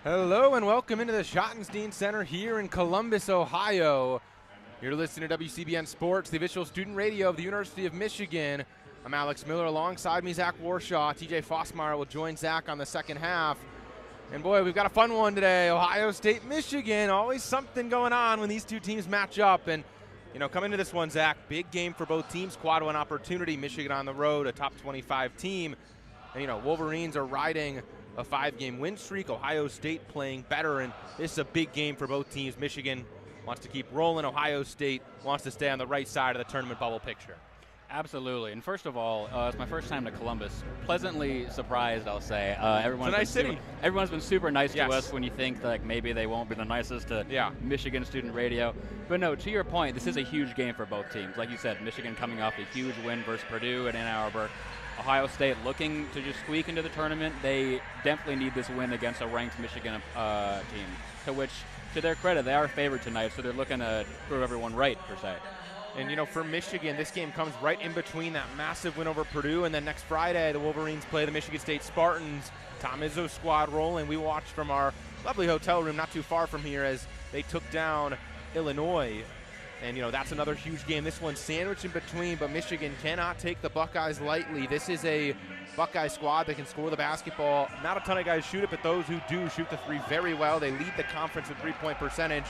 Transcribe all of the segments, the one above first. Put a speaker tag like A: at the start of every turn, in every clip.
A: Hello and welcome into the Schottenstein Center here in Columbus, Ohio. You're listening to WCBN Sports, the official student radio of the University of Michigan. I'm Alex Miller. Alongside me, Zach Warshaw. TJ Fossmeyer will join Zach on the second half. And boy, we've got a fun one today. Ohio State, Michigan. Always something going on when these two teams match up. And, you know, coming into this one, Zach, big game for both teams. Quad one opportunity. Michigan on the road, a top 25 team. And, you know, Wolverines are riding a 5-game win streak. Ohio State playing better, and this is a big game for both teams. Michigan wants to keep rolling. Ohio State wants to stay on the right side of the tournament bubble picture.
B: Absolutely. And first of all, it's my first time to Columbus. Pleasantly surprised, I'll say.
A: It's a nice city.
B: Everyone's been super nice to us when you think like maybe they won't be the nicest to Michigan student radio. But no, to your point, this is a huge game for both teams. Like you said, Michigan coming off a huge win versus Purdue at Ann Arbor. Ohio State looking to just squeak into the tournament. They definitely need this win against a ranked Michigan team, to which, to their credit, they are favored tonight, so they're looking to prove everyone right, per se.
A: And, you know, for Michigan, this game comes right in between that massive win over Purdue, and then next Friday, the Wolverines play the Michigan State Spartans. Tom Izzo's squad rolling. We watched from our lovely hotel room not too far from here as they took down Illinois. And, you know, that's another huge game. This one's sandwiched in between, but Michigan cannot take the Buckeyes lightly. This is a Buckeye squad that can score the basketball. Not a ton of guys shoot it, but those who do shoot the three very well. They lead the conference with three-point percentage.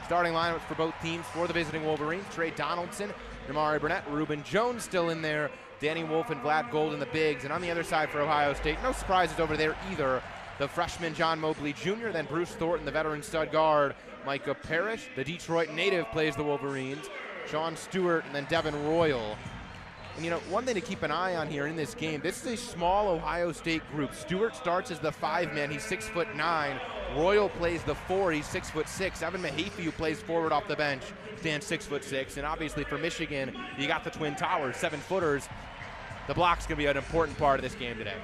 A: Starting lineups for both teams for the visiting Wolverines: Trey Donaldson, Damari Burnett, Reuben Jones still in there, Danny Wolf and Vlad Golden, the bigs. And on the other side for Ohio State, no surprises over there either. The freshman John Mobley Jr., then Bruce Thornton, the veteran stud guard. Micah Parrish, the Detroit native, plays the Wolverines. Sean Stewart, and then Devin Royal. And, you know, one thing to keep an eye on here in this game, this is a small Ohio State group. Stewart starts as the 5-man. He's 6'9". Royal plays the 4. He's 6'6". Evan Mahaffey, who plays forward off the bench, stands 6'6". And obviously for Michigan, you got the Twin Towers, 7-footers. The block's going to be an important part of this game today.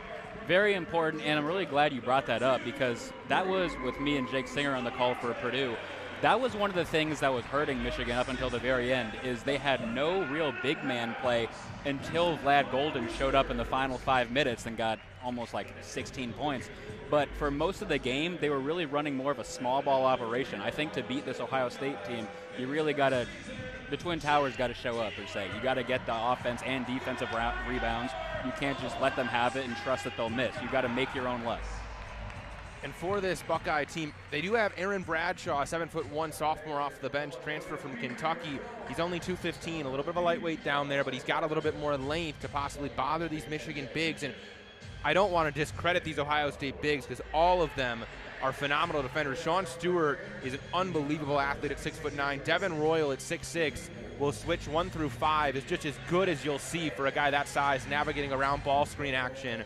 B: Very important, and I'm really glad you brought that up because that was with me and Jake Singer on the call for Purdue. That was one of the things that was hurting Michigan up until the very end, is they had no real big man play until Vlad Golden showed up in the final 5 minutes and got almost like 16 points. But for most of the game, they were really running more of a small ball operation. I think to beat this Ohio State team, you really got to, the Twin Towers got to show up, per se. You got to get the offense and defensive rebounds. You can't just let them have it and trust that they'll miss. You got to make your own luck.
A: And for this Buckeye team, they do have Aaron Bradshaw, a 7'1" sophomore off the bench, transfer from Kentucky. He's only 215, a little bit of a lightweight down there, but he's got a little bit more length to possibly bother these Michigan bigs. And I don't want to discredit these Ohio State bigs because all of them are phenomenal defenders. Sean Stewart is an unbelievable athlete at 6'9". Devin Royal at 6'6". will switch 1 through 5. Is just as good as you'll see for a guy that size, navigating around ball screen action.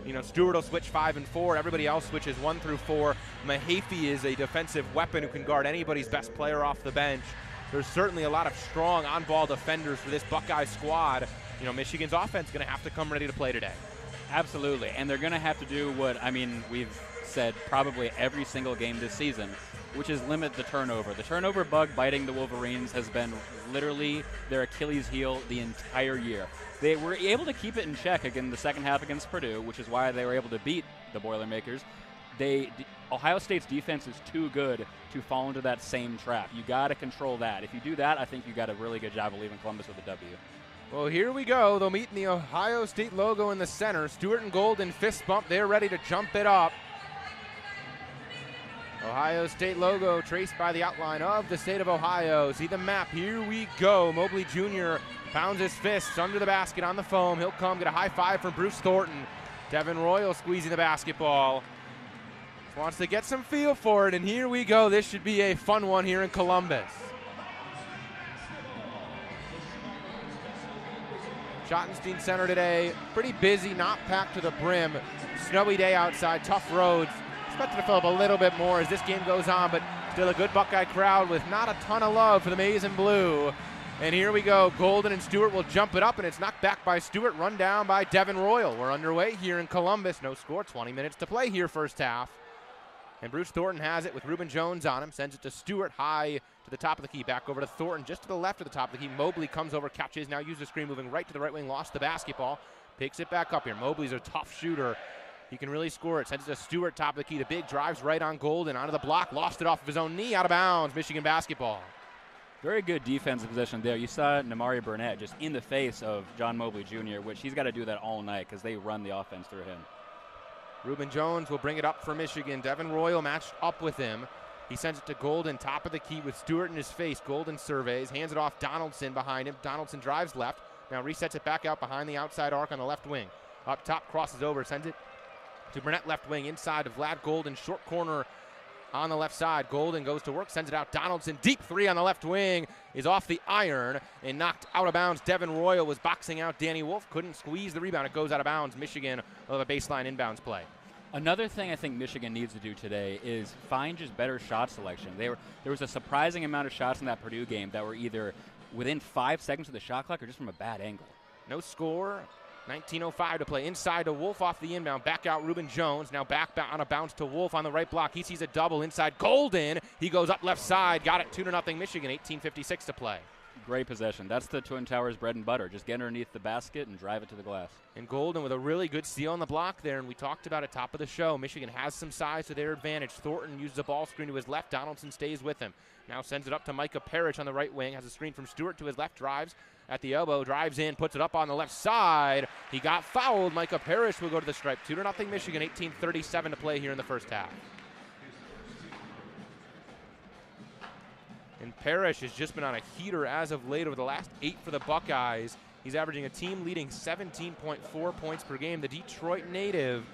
A: You know, Stewart will switch 5 and 4. Everybody else switches 1 through 4. Mahaffey is a defensive weapon who can guard anybody's best player off the bench. There's certainly a lot of strong on-ball defenders for this Buckeye squad. You know, Michigan's offense is going to have to come ready to play today.
B: Absolutely, and they're going to have to do what, I mean, we've said probably every single game this season, which is limit the turnover. The turnover bug biting the Wolverines has been literally their Achilles heel the entire year. They were able to keep it in check again the second half against Purdue, which is why they were able to beat the Boilermakers. Ohio State's defense is too good to fall into that same trap. You got to control that. If you do that, I think you got a really good job of leaving Columbus with a W.
A: Well, here we go. They'll meet in the Ohio State logo in the center. Stewart and Golden fist bump. They're ready to jump it up. Ohio State logo traced by the outline of the state of Ohio. See the map. Here we go. Mobley Jr. pounds his fists under the basket on the foam. He'll come get a high five from Bruce Thornton. Devin Royal squeezing the basketball. Wants to get some feel for it, and here we go. This should be a fun one here in Columbus. Schottenstein Center today, pretty busy, not packed to the brim. Snowy day outside, tough roads. Expected to fill up a little bit more as this game goes on, but still a good Buckeye crowd with not a ton of love for the maize and blue. And here we go. Golden and Stewart will jump it up, and it's knocked back by Stewart, run down by Devin Royal. We're underway here in Columbus. No score, 20 minutes to play here first half. And Bruce Thornton has it with Reuben Jones on him, sends it to Stewart high to the top of the key, back over to Thornton, just to the left of the top of the key. Mobley comes over, catches, now uses the screen, moving right to the right wing, lost the basketball, picks it back up here. Mobley's a tough shooter. he can really score it. Sends it to Stewart, top of the key. The big drives right on Golden, onto the block, lost it off of his own knee, out of bounds. Michigan basketball.
B: Very good defensive possession there. You saw Namari Burnett just in the face of John Mobley Jr., which he's got to do that all night because they run the offense through him.
A: Reuben Jones will bring it up for Michigan. Devin Royal matched up with him. He sends it to Golden, top of the key with Stewart in his face. Golden surveys, hands it off Donaldson behind him. Donaldson drives left, now resets it back out behind the outside arc on the left wing. Up top, crosses over, sends it to Burnett left wing, inside to Vlad Golden, short corner on the left side. Golden goes to work, sends it out. Donaldson, deep three on the left wing, is off the iron and knocked out of bounds. Devin Royal was boxing out Danny Wolf, couldn't squeeze the rebound. It goes out of bounds. Michigan will have a baseline inbounds play.
B: Another thing I think Michigan needs to do today is find just better shot selection. There was a surprising amount of shots in that Purdue game that were either within 5 seconds of the shot clock or just from a bad angle.
A: No score. 19:05 to play. Inside to Wolf off the inbound. Back out Reuben Jones. Now back on a bounce to Wolf on the right block. He sees a double inside. Golden. He goes up left side. Got it 2-0 Michigan. 18:56 to play.
B: Great possession. That's the Twin Towers bread and butter. Just get underneath the basket and drive it to the glass.
A: And Golden with a really good steal on the block there, and we talked about it top of the show. Michigan has some size to their advantage. Thornton uses a ball screen to his left. Donaldson stays with him. Now sends it up to Micah Parrish on the right wing. Has a screen from Stewart to his left. Drives at the elbow. Drives in. Puts it up on the left side. He got fouled. Micah Parrish will go to the stripe. 2-0 Michigan. 18:37 to play here in the first half. And Parrish has just been on a heater as of late over the last 8 for the Buckeyes. He's averaging a team-leading 17.4 points per game. The Detroit native,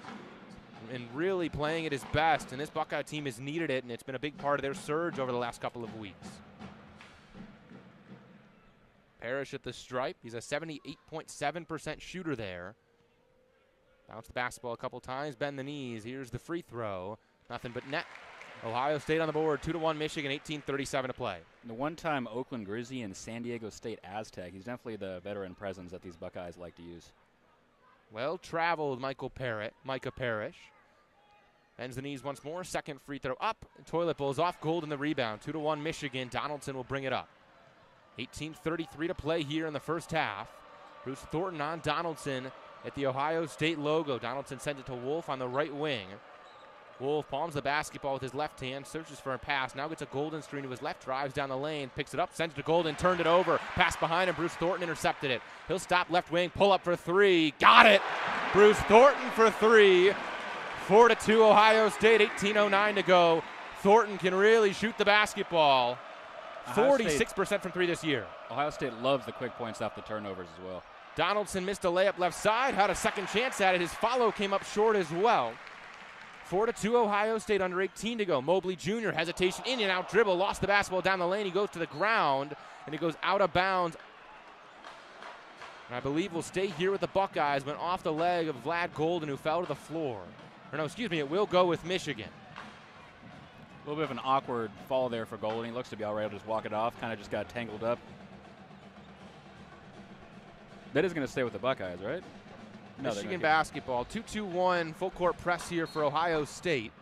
A: and really playing at his best. And this Buckeye team has needed it, and it's been a big part of their surge over the last couple of weeks. Parrish at the stripe. He's a 78.7% shooter there. Bounce the basketball a couple times, bend the knees. Here's the free throw. Nothing but net. Ohio State on the board, 2-1 Michigan, 18:37 to play.
B: The one-time Oakland Grizzly and San Diego State Aztec. He's definitely the veteran presence that these Buckeyes like to use.
A: Well-traveled Micah Parrish. Bends the knees once more. Second free throw up. Toilet bowls off. Golden the rebound. 2-1 Michigan. Donaldson will bring it up. 18:33 to play here in the first half. Bruce Thornton on Donaldson at the Ohio State logo. Donaldson sends it to Wolf on the right wing. Wolf palms the basketball with his left hand, searches for a pass, now gets a Golden screen to his left, drives down the lane, picks it up, sends it to Golden, turned it over, pass behind him, Bruce Thornton intercepted it. He'll stop left wing, pull up for three, got it! Bruce Thornton for three, 4-2 Ohio State, 18:09 to go. Thornton can really shoot the basketball. 46% from three this year.
B: Ohio State loves the quick points off the turnovers as well.
A: Donaldson missed a layup left side, had a second chance at it, his follow came up short as well. 4-2 Ohio State, under 18 to go. Mobley Jr. hesitation, in and out dribble, lost the basketball down the lane. He goes to the ground, and it goes out of bounds. And I believe we'll stay here with the Buckeyes. Went off the leg of Vlad Golden, who fell to the floor. Or no, excuse me, it will go with Michigan.
B: A little bit of an awkward fall there for Golden. He looks to be all right. He'll just walk it off. Kind of just got tangled up. That is going to stay with the Buckeyes, right? No,
A: Michigan basketball, 2-2-1, full court press here for Ohio State.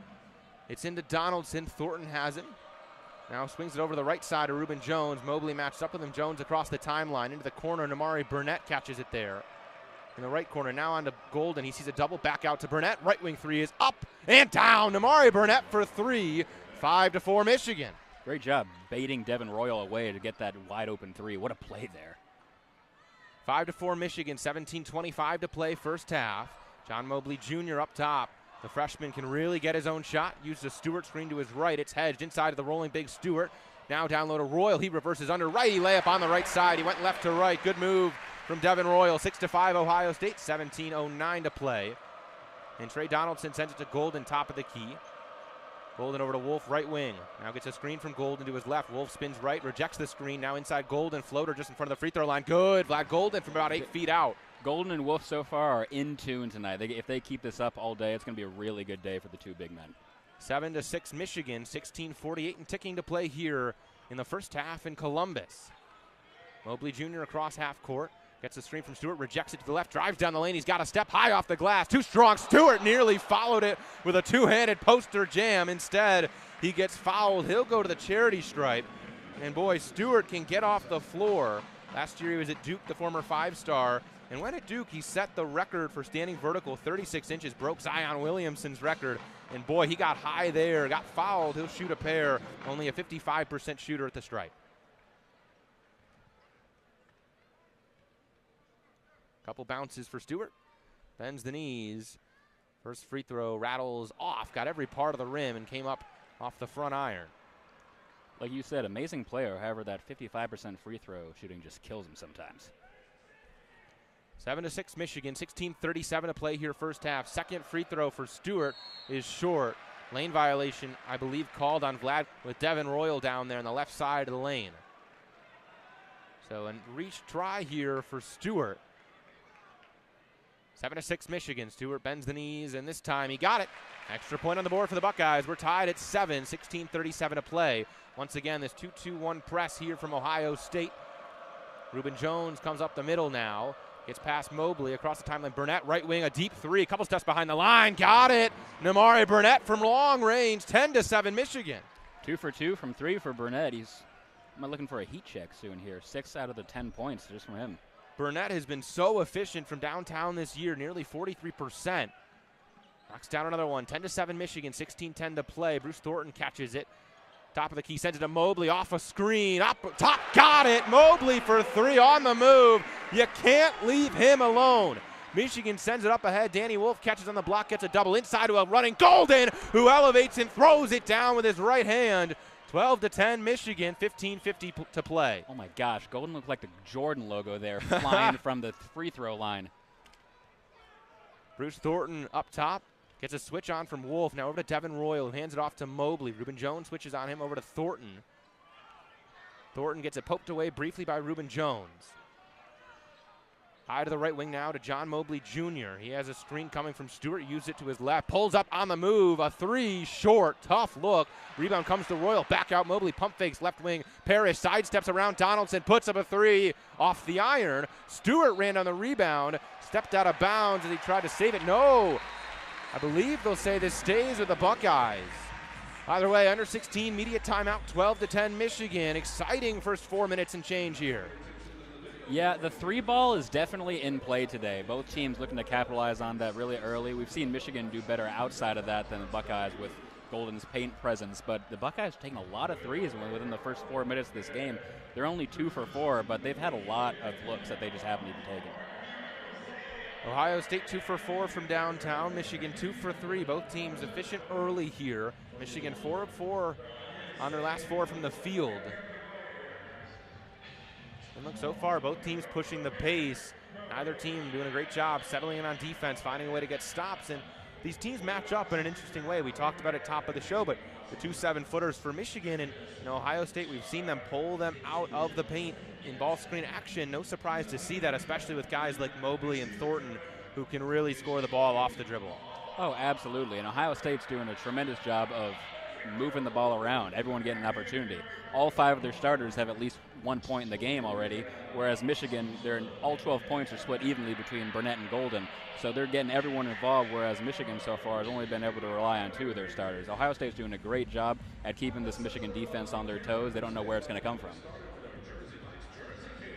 A: It's into Donaldson. Thornton has him. Now swings it over to the right side of Reuben Jones. Mobley matched up with him. Jones across the timeline into the corner. Namari Burnett catches it there. In the right corner, now on to Golden. He sees a double, back out to Burnett. Right wing three is up and down. Namari Burnett for three. 5-4 Michigan.
B: Great job baiting Devin Royal away to get that wide open three. What a play there.
A: 5-4 Michigan, 17:25 to play first half. John Mobley Jr. up top. The freshman can really get his own shot. Uses a Stewart screen to his right. It's hedged inside of the rolling big Stewart. Now down low to Royal. He reverses under righty layup on the right side. He went left to right. Good move from Devin Royal. 6-5 Ohio State, 17:09 to play. And Trey Donaldson sends it to Golden, top of the key. Golden over to Wolf, right wing. Now gets a screen from Golden to his left. Wolf spins right, rejects the screen. Now inside Golden, floater just in front of the free throw line. Good, Vlad Golden from about 8 feet out.
B: Golden and Wolf so far are in tune tonight. If they keep this up all day, it's going to be a really good day for the two big men.
A: 7-6 Michigan, 16:48 and ticking to play here in the first half in Columbus. Mobley Jr. across half court. Gets the screen from Stewart, rejects it to the left, drives down the lane. He's got a step high off the glass. Too strong. Stewart nearly followed it with a two-handed poster jam. Instead, he gets fouled. He'll go to the charity stripe. And boy, Stewart can get off the floor. Last year he was at Duke, the former five-star, And when at Duke, he set the record for standing vertical, 36 inches, broke Zion Williamson's record. And boy, he got high there, got fouled. He'll shoot a pair, only a 55% shooter at the stripe. Couple bounces for Stewart. Bends the knees. First free throw rattles off, got every part of the rim and came up off the front iron.
B: Like you said, amazing player. However, that 55% free throw shooting just kills him sometimes.
A: 7-6 Michigan, 16:37 to play here first half. Second free throw for Stewart is short. Lane violation, I believe, called on Vlad with Devin Royal down there on the left side of the lane. So a reach try here for Stewart. 7-6 Michigan. Stewart bends the knees, and this time he got it. Extra point on the board for the Buckeyes. We're tied at 7, 16:37 to play. Once again, this 2-2-1 press here from Ohio State. Reuben Jones comes up the middle now. Gets past Mobley across the timeline. Burnett, right wing, a deep three. A couple steps behind the line. Got it. Namari Burnett from long range. 10-7 Michigan.
B: 2 for 2 from 3 for Burnett. I'm looking for a heat check soon here. 6 out of the 10 points just from him.
A: Burnett has been so efficient from downtown this year, nearly 43%. Knocks down another one. 10-7 Michigan. 16:10 to play. Bruce Thornton catches it. Top of the key, sends it to Mobley off a screen. Up top, got it. Mobley for 3 on the move. You can't leave him alone. Michigan sends it up ahead. Danny Wolf catches on the block, gets a double inside to a running Golden, who elevates and throws it down with his right hand. 12-10 Michigan, 15:50 to play.
B: Oh my gosh, Golden looked like the Jordan logo there, flying from the free throw line.
A: Bruce Thornton up top. Gets a switch on from Wolf. Now over to Devin Royal, who hands it off to Mobley. Reuben Jones switches on him over to Thornton. Thornton gets it poked away briefly by Reuben Jones. High to the right wing now to John Mobley Jr. He has a screen coming from Stewart. Used it to his left. Pulls up on the move. A 3 short. Tough look. Rebound comes to Royal. Back out Mobley. Pump fakes left wing. Parrish sidesteps around Donaldson. Puts up a 3 off the iron. Stewart ran on the rebound. Stepped out of bounds as he tried to save it. No. I believe they'll say this stays with the Buckeyes. Either way, under 16 media timeout, 12-10 Michigan. Exciting first 4 minutes and change here.
B: Yeah, the 3 ball is definitely in play today. Both teams looking to capitalize on that really early. We've seen Michigan do better outside of that than the Buckeyes with Golden's paint presence, but the Buckeyes are taking a lot of threes within the first 4 minutes of this game. They're only 2 for 4, but they've had a lot of looks that they just haven't even taken.
A: Ohio State 2 for 4 from downtown. Michigan 2 for 3. Both teams efficient early here. Michigan 4 of 4 on their last 4 from the field. And look, so far, both teams pushing the pace. Neither team doing a great job settling in on defense, finding a way to get stops. And these teams match up in an interesting way. We talked about it top of the show, but the 2 7-footers for Michigan and Ohio State, we've seen them pull them out of the paint in ball screen action. No surprise to see that, especially with guys like Mobley and Thornton who can really score the ball off the dribble.
B: Oh, absolutely. And Ohio State's doing a tremendous job of moving the ball around, everyone getting an opportunity. All 5 of their starters have at least 1 point in the game already, whereas Michigan, all 12 points are split evenly between Burnett and Golden. So they're getting everyone involved, whereas Michigan so far has only been able to rely on 2 of their starters. Ohio State's doing a great job at keeping this Michigan defense on their toes. They don't know where it's going to come from.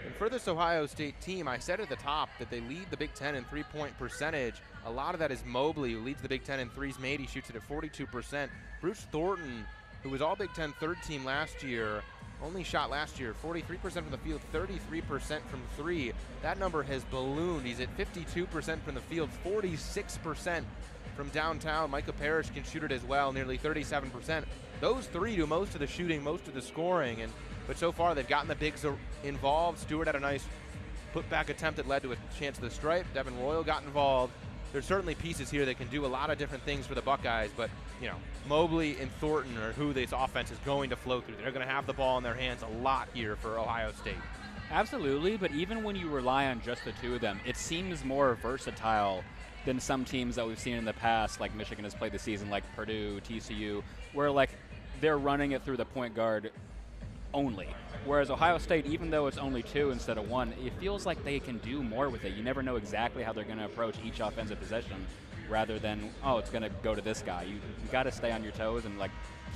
A: And for this Ohio State team, I said at the top that they lead the Big Ten in three-point percentage. A lot of that is Mobley, who leads the Big Ten in threes made. He shoots it at 42%. Bruce Thornton, who was all Big Ten third team last year, only shot last year 43% from the field, 33% from 3. That number has ballooned. He's at 52% from the field, 46% from downtown. Micah Parrish can shoot it as well, nearly 37%. Those 3 do most of the shooting, most of the scoring, but so far they've gotten the bigs involved. Stewart had a nice put-back attempt that led to a chance to the stripe. Devin Royal got involved. There's certainly pieces here that can do a lot of different things for the Buckeyes, but Mobley and Thornton are who this offense is going to flow through. They're going to have the ball in their hands a lot here for Ohio State.
B: Absolutely, but even when you rely on just the 2 of them, it seems more versatile than some teams that we've seen in the past, like Michigan has played the season, like Purdue, TCU, where they're running it through the point guard only. Whereas Ohio State, even though it's only 2 instead of 1, it feels like they can do more with it. You never know exactly how they're going to approach each offensive possession, rather than, it's going to go to this guy. You got to stay on your toes and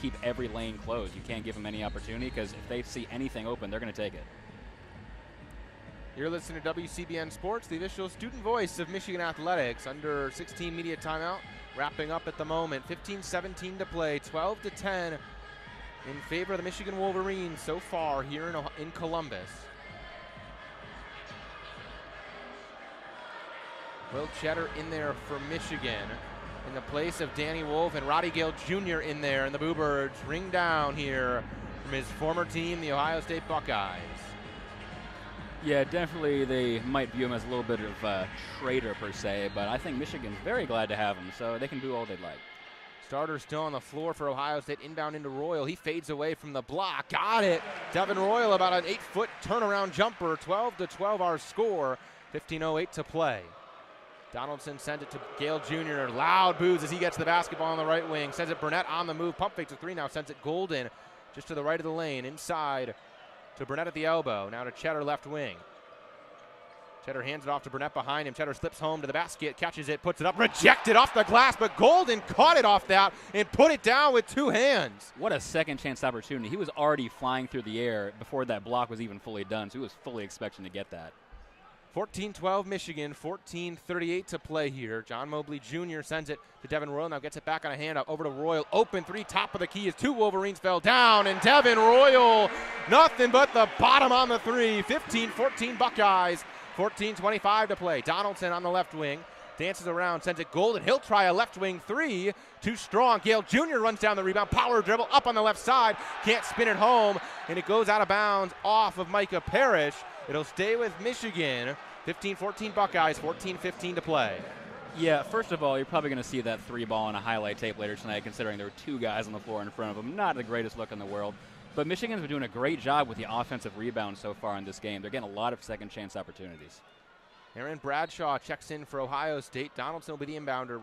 B: keep every lane closed. You can't give them any opportunity, because if they see anything open, they're going to take it.
A: You're listening to WCBN Sports, the official student voice of Michigan Athletics. Under 16 media timeout, wrapping up at the moment. 15-17 to play, 12-10 in favor of the Michigan Wolverines so far here in Columbus. Will Cheddar in there for Michigan in the place of Danny Wolf, and Roddy Gale Jr. in there, and the Bluebirds ring down here from his former team, the Ohio State Buckeyes.
B: Yeah, definitely they might view him as a little bit of a traitor per se, but I think Michigan's very glad to have him, so they can do all they'd like.
A: Starter still on the floor for Ohio State, inbound into Royal. He fades away from the block. Got it. Devin Royal, about an 8-foot turnaround jumper. 12-12 our score. 15:08 to play. Donaldson sends it to Gale Jr. Loud boos as he gets the basketball on the right wing. Sends it Burnett on the move. Pump fakes a three now. Sends it Golden just to the right of the lane. Inside to Burnett at the elbow. Now to Cheddar left wing. Cheddar hands it off to Burnett behind him. Cheddar slips home to the basket, catches it, puts it up, rejected off the glass, but Golden caught it off that and put it down with two hands.
B: What a second chance opportunity. He was already flying through the air before that block was even fully done, so he was fully expecting to get that.
A: 14-12 Michigan, 14:38 to play here. John Mobley Jr. sends it to Devin Royal, now gets it back on a handout over to Royal. Open three, top of the key as two Wolverines fell down, and Devin Royal, nothing but the bottom on the three. 15-14 Buckeyes, 14:25 to play. Donaldson on the left wing, dances around, sends it Golden. He'll try a left wing three, too strong. Gale Jr. runs down the rebound, power dribble up on the left side, can't spin it home, and it goes out of bounds off of Micah Parrish. It'll stay with Michigan. 15-14 Buckeyes, 14:15 to play.
B: Yeah, first of all, you're probably going to see that three ball on a highlight tape later tonight, considering there were two guys on the floor in front of him. Not the greatest look in the world. But Michigan's been doing a great job with the offensive rebound so far in this game. They're getting a lot of second chance opportunities.
A: Aaron Bradshaw checks in for Ohio State. Donaldson will be the inbounder,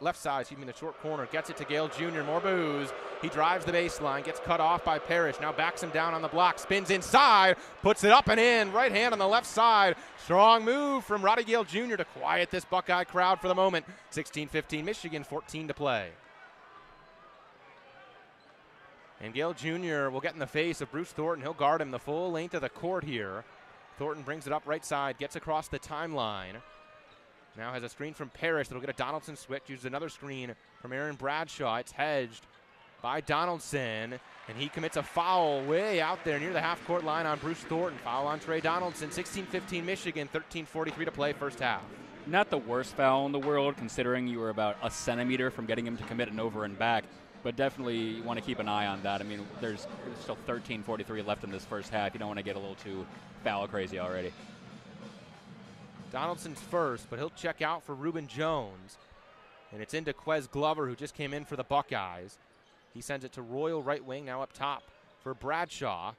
A: left side, in the short corner. Gets it to Gale Jr., more boos. He drives the baseline, gets cut off by Parrish. Now backs him down on the block, spins inside, puts it up and in. Right hand on the left side. Strong move from Roddy Gale Jr. to quiet this Buckeye crowd for the moment. 16-15 Michigan, 14 to play. And Gale Jr. will get in the face of Bruce Thornton. He'll guard him the full length of the court here. Thornton brings it up right side, gets across the timeline. Now has a screen from Parrish that'll get a Donaldson switch. Uses another screen from Aaron Bradshaw. It's hedged by Donaldson, and he commits a foul way out there near the half-court line on Bruce Thornton. Foul on Trey Donaldson. 16-15 Michigan, 13:43 to play first half.
B: Not the worst foul in the world, considering you were about a centimeter from getting him to commit an over and back. But definitely you want to keep an eye on that. I mean, there's still 13:43 left in this first half. You don't want to get a little too foul crazy already.
A: Donaldson's first, but he'll check out for Reuben Jones. And it's into Quez Glover, who just came in for the Buckeyes. He sends it to Royal right wing, now up top for Bradshaw.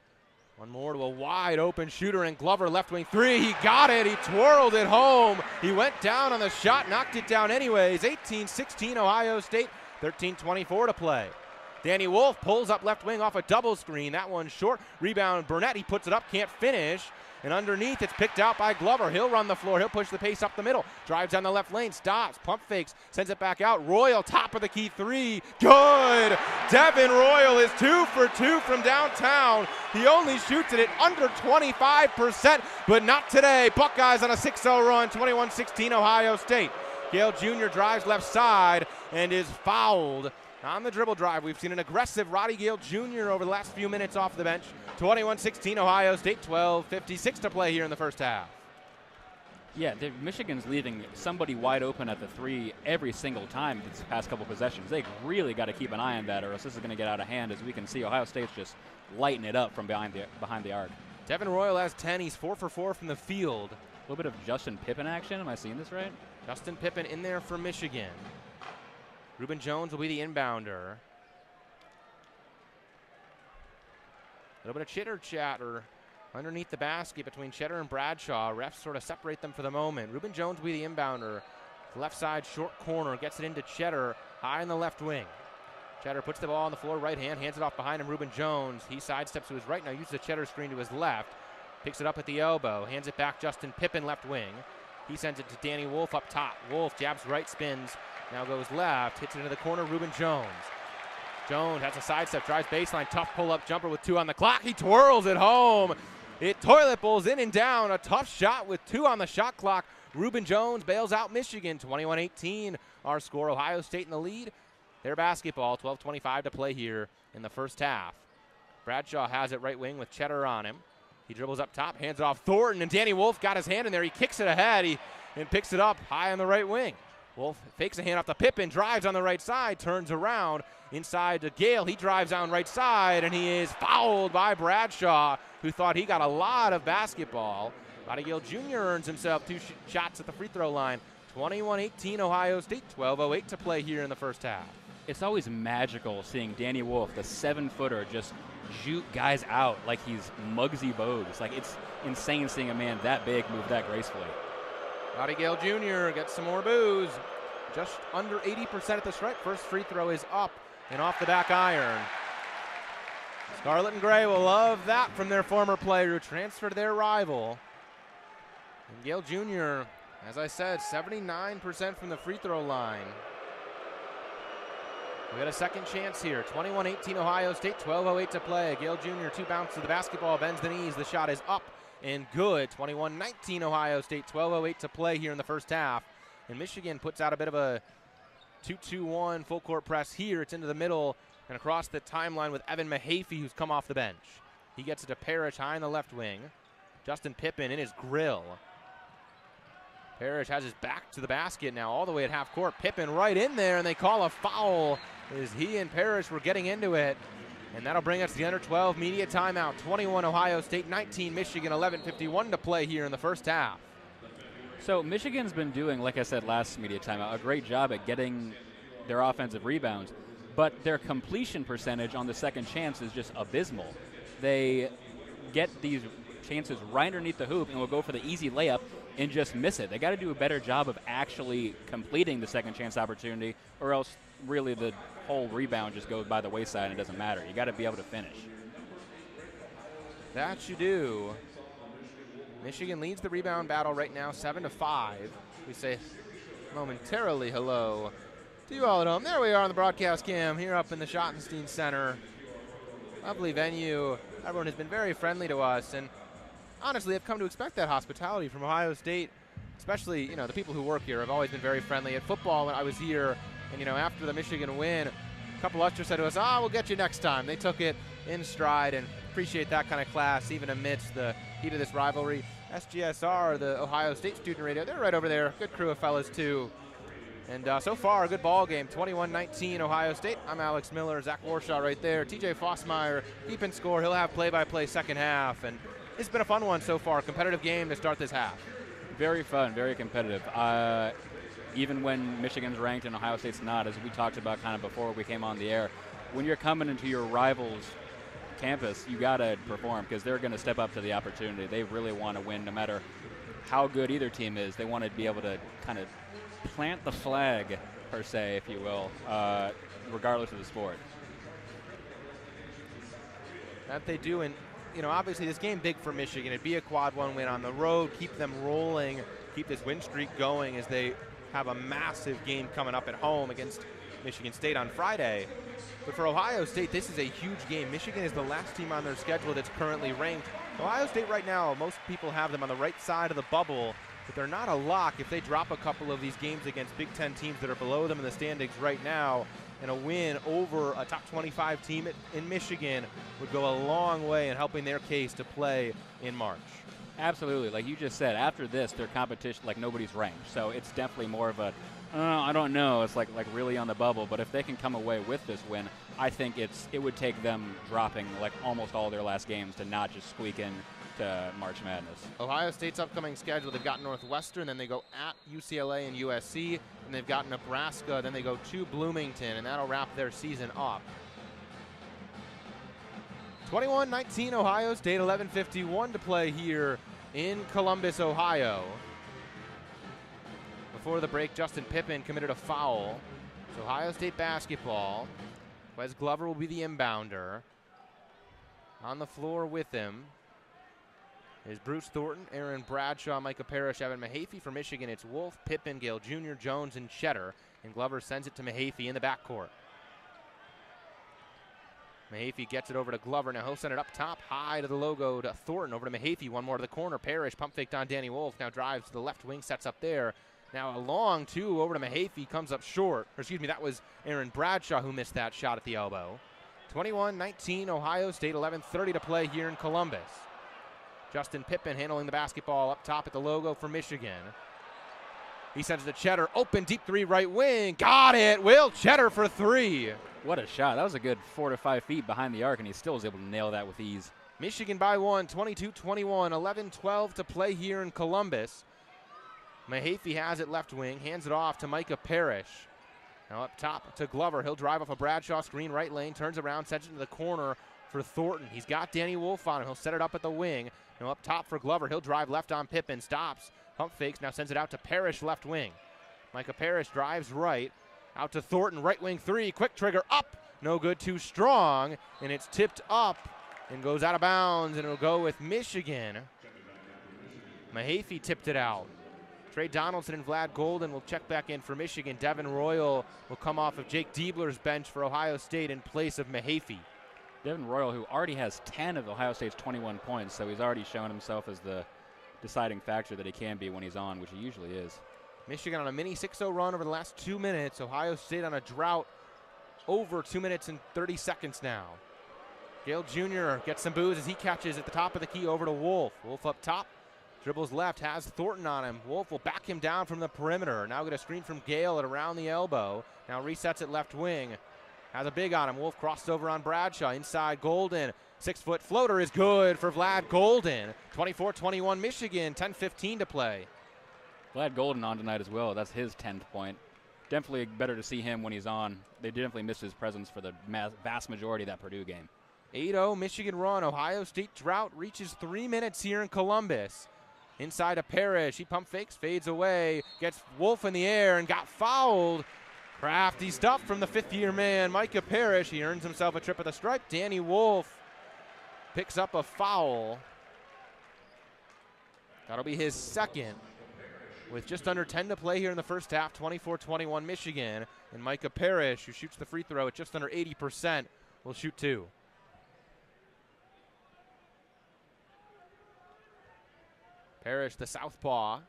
A: One more to a wide open shooter, and Glover left wing three. He got it. He twirled it home. He went down on the shot, knocked it down anyways. 18-16 Ohio State. 13:24 to play. Danny Wolf pulls up left wing off a double screen. That one's short. Rebound Burnett. He puts it up, can't finish. And underneath, it's picked out by Glover. He'll run the floor. He'll push the pace up the middle. Drives down the left lane. Stops. Pump fakes. Sends it back out. Royal, top of the key three. Good. Devin Royal is 2 for 2 from downtown. He only shoots it at under 25%, but not today. Buckeyes on a 6-0 run. 21-16 Ohio State. Gale Jr. drives left side and is fouled on the dribble drive. We've seen an aggressive Roddy Gale Jr. over the last few minutes off the bench. 21-16 Ohio State, 12:56 to play here in the first half.
B: Yeah, Michigan's leaving somebody wide open at the three every single time these past couple possessions. They really got to keep an eye on that, or else this is going to get out of hand. As we can see, Ohio State's just lighting it up from behind the arc.
A: Devin Royal has 10. He's 4 for 4 from the field.
B: A little bit of Justin Pippen action. Am I seeing this right?
A: Justin Pippen in there for Michigan. Reuben Jones will be the inbounder. A little bit of chitter chatter underneath the basket between Cheddar and Bradshaw. Refs sort of separate them for the moment. Reuben Jones will be the inbounder. Left side, short corner, gets it into Cheddar, high in the left wing. Cheddar puts the ball on the floor, right hand, hands it off behind him. Reuben Jones, he sidesteps to his right now, uses the Cheddar screen to his left. Picks it up at the elbow, hands it back, Justin Pippen, left wing. He sends it to Danny Wolf up top. Wolf jabs right, spins, now goes left, hits it into the corner, Reuben Jones. Jones has a sidestep, drives baseline, tough pull-up jumper with 2 on the clock. He twirls it home, It toilet bowls in and down. A tough shot with 2 on the shot clock. Reuben Jones bails out Michigan. 21-18. Our score. Ohio State in the lead. Their basketball. 12:25 to play here in the first half. Bradshaw has it right wing with Cheddar on him. He dribbles up top, hands it off Thornton, and Danny Wolf got his hand in there. He kicks it ahead and picks it up high on the right wing. Wolf fakes a hand off to Pippen, drives on the right side, turns around inside to Gale. He drives down right side, and he is fouled by Bradshaw, who thought he got a lot of basketball. Roddy Gale Jr. earns himself 2 shots at the free throw line. 21-18 Ohio State, 12:08 to play here in the first half.
B: It's always magical seeing Danny Wolf, the 7-footer, just shoot guys out like he's Muggsy Bogues. Like, it's insane seeing a man that big move that gracefully.
A: Roddy Gale Jr. gets some more booze. Just under 80% at the strike. First free throw is up and off the back iron. Scarlet and Gray will love that from their former player who transferred to their rival. And Gale Jr., as I said, 79% from the free throw line. We got a second chance here. 21-18 Ohio State, 12:08 to play. Gale Jr. 2 bounce to the basketball, bends the knees. The shot is up and good. 21-19 Ohio State, 12:08 to play here in the first half. And Michigan puts out a bit of a 2-2-1 full court press here. It's into the middle and across the timeline with Evan Mahaffey, who's come off the bench. He gets it to Parrish high in the left wing. Justin Pippen in his grill. Parrish has his back to the basket now, all the way at half court. Pippen right in there, and they call a foul as he and Parrish were getting into it. And that'll bring us to the under 12 media timeout. 21 Ohio State, 19 Michigan, 11:51 to play here in the first half.
B: So Michigan's been doing, like I said last media timeout, a great job at getting their offensive rebounds, but their completion percentage on the second chance is just abysmal. They get these chances right underneath the hoop and will go for the easy layup and just miss it. They got to do a better job of actually completing the second chance opportunity, or else really the whole rebound just goes by the wayside and it doesn't matter. You got to be able to finish.
A: That you do. Michigan leads the rebound battle right now, 7-5. We say momentarily hello to you all at home. There we are on the broadcast cam here up in the Schottenstein Center. Lovely venue. Everyone has been very friendly to us, and honestly, I've come to expect that hospitality from Ohio State, especially, you know, the people who work here have always been very friendly. At football, when I was here, and, you know, after the Michigan win, a couple ushers said to us, we'll get you next time. They took it in stride and appreciate that kind of class, even amidst the heat of this rivalry. SGSR, the Ohio State student radio, they're right over there. Good crew of fellas, too. And so far, a good ball game. 21-19 Ohio State. I'm Alex Miller, Zach Warshaw right there. TJ Fossmeyer keeping score. He'll have play-by-play second half. And it's been a fun one so far. Competitive game to start this half.
B: Very fun, very competitive. Even when Michigan's ranked and Ohio State's not, as we talked about kind of before we came on the air, when you're coming into your rival's campus, you got to perform because they're going to step up to the opportunity. They really want to win no matter how good either team is. They want to be able to kind of plant the flag, per se, if you will, regardless of the sport.
A: That they do, and you know, obviously this game big for Michigan. It'd be a quad one win on the road, keep them rolling, keep this win streak going as they have a massive game coming up at home against Michigan State on Friday. But for Ohio State, this is a huge game. Michigan is the last team on their schedule that's currently ranked. Ohio State right now, most people have them on the right side of the bubble, but they're not a lock. If they drop a couple of these games against Big Ten teams that are below them in the standings right now, and a win over a top 25 team in Michigan would go a long way in helping their case to play in March.
B: Absolutely. Like you just said, after this, their competition, like nobody's ranked. So it's definitely more of a, I don't know. It's like really on the bubble. But if they can come away with this win, I think it would take them dropping like almost all their last games to not just squeak in to March Madness.
A: Ohio State's upcoming schedule, they've got Northwestern, then they go at UCLA and USC, and they've got Nebraska, then they go to Bloomington, and that'll wrap their season up. 21-19 Ohio State, 11:51 to play here in Columbus, Ohio. Before the break, Justin Pippen committed a foul. So Ohio State basketball. Wes Glover will be the inbounder. On the floor with him is Bruce Thornton, Aaron Bradshaw, Micah Parrish, Evan Mahaffey. For Michigan, it's Wolf, Pippen, Gale Jr., Jones, and Cheddar. And Glover sends it to Mahaffey in the backcourt. Mahaffey gets it over to Glover. Now he'll send it up top, high to the logo to Thornton. Over to Mahaffey. One more to the corner. Parrish pump faked on Danny Wolf. Now drives to the left wing, sets up there. Now a long two over to Mahaffey, comes up short. Or excuse me, that was Aaron Bradshaw who missed that shot at the elbow. 21-19, Ohio State, 11:30 to play here in Columbus. Justin Pippen handling the basketball up top at the logo for Michigan. He sends it to Cheddar, open deep three right wing, got it, Will Cheddar for three.
B: What a shot. That was a good 4 to 5 feet behind the arc, and he still was able to nail that with ease.
A: Michigan by one, 22-21, 11-12 to play here in Columbus. Mahaffey has it left wing, hands it off to Micah Parrish. Now up top to Glover. He'll drive off a Bradshaw screen, right lane, turns around, sends it to the corner for Thornton. He's got Danny Wolf on him. He'll set it up at the wing. Now up top for Glover. He'll drive left on Pippen, stops, pump fakes, now sends it out to Parrish left wing. Micah Parrish drives right, out to Thornton, right wing three, quick trigger, up, no good, too strong, and it's tipped up and goes out of bounds, and it'll go with Michigan. Mahaffey tipped it out. Trey Donaldson and Vlad Golden will check back in for Michigan. Devin Royal will come off of Jake Diebler's bench for Ohio State in place of Mahaffey.
B: Devin Royal, who already has 10 of Ohio State's 21 points, so he's already shown himself as the deciding factor that he can be when he's on, which he usually is.
A: Michigan on a mini 6-0 run over the last 2 minutes. Ohio State on a drought over 2 minutes and 30 seconds now. Gale Jr. gets some boos as he catches at the top of the key over to Wolf. Wolf up top, dribbles left, has Thornton on him. Wolf will back him down from the perimeter. Now get a screen from Gale at around the elbow. Now resets it left wing. Has a big on him. Wolf crosses over on Bradshaw. Inside Golden. 6-foot floater is good for Vlad Golden. 24-21 Michigan. 10:15 to play.
B: Vlad Golden on tonight as well. That's his 10th point. Definitely better to see him when he's on. They definitely missed his presence for the vast majority of that Purdue game.
A: 8-0 Michigan run. Ohio State drought reaches 3 minutes here in Columbus. Inside to Parrish. He pump fakes, fades away. Gets Wolf in the air and got fouled. Crafty stuff from the fifth-year man, Micah Parrish. He earns himself a trip at the stripe. Danny Wolf picks up a foul. That'll be his second. With just under 10 to play here in the first half, 24-21 Michigan. And Micah Parrish, who shoots the free throw at just under 80%, will shoot two. Parrish, the southpaw.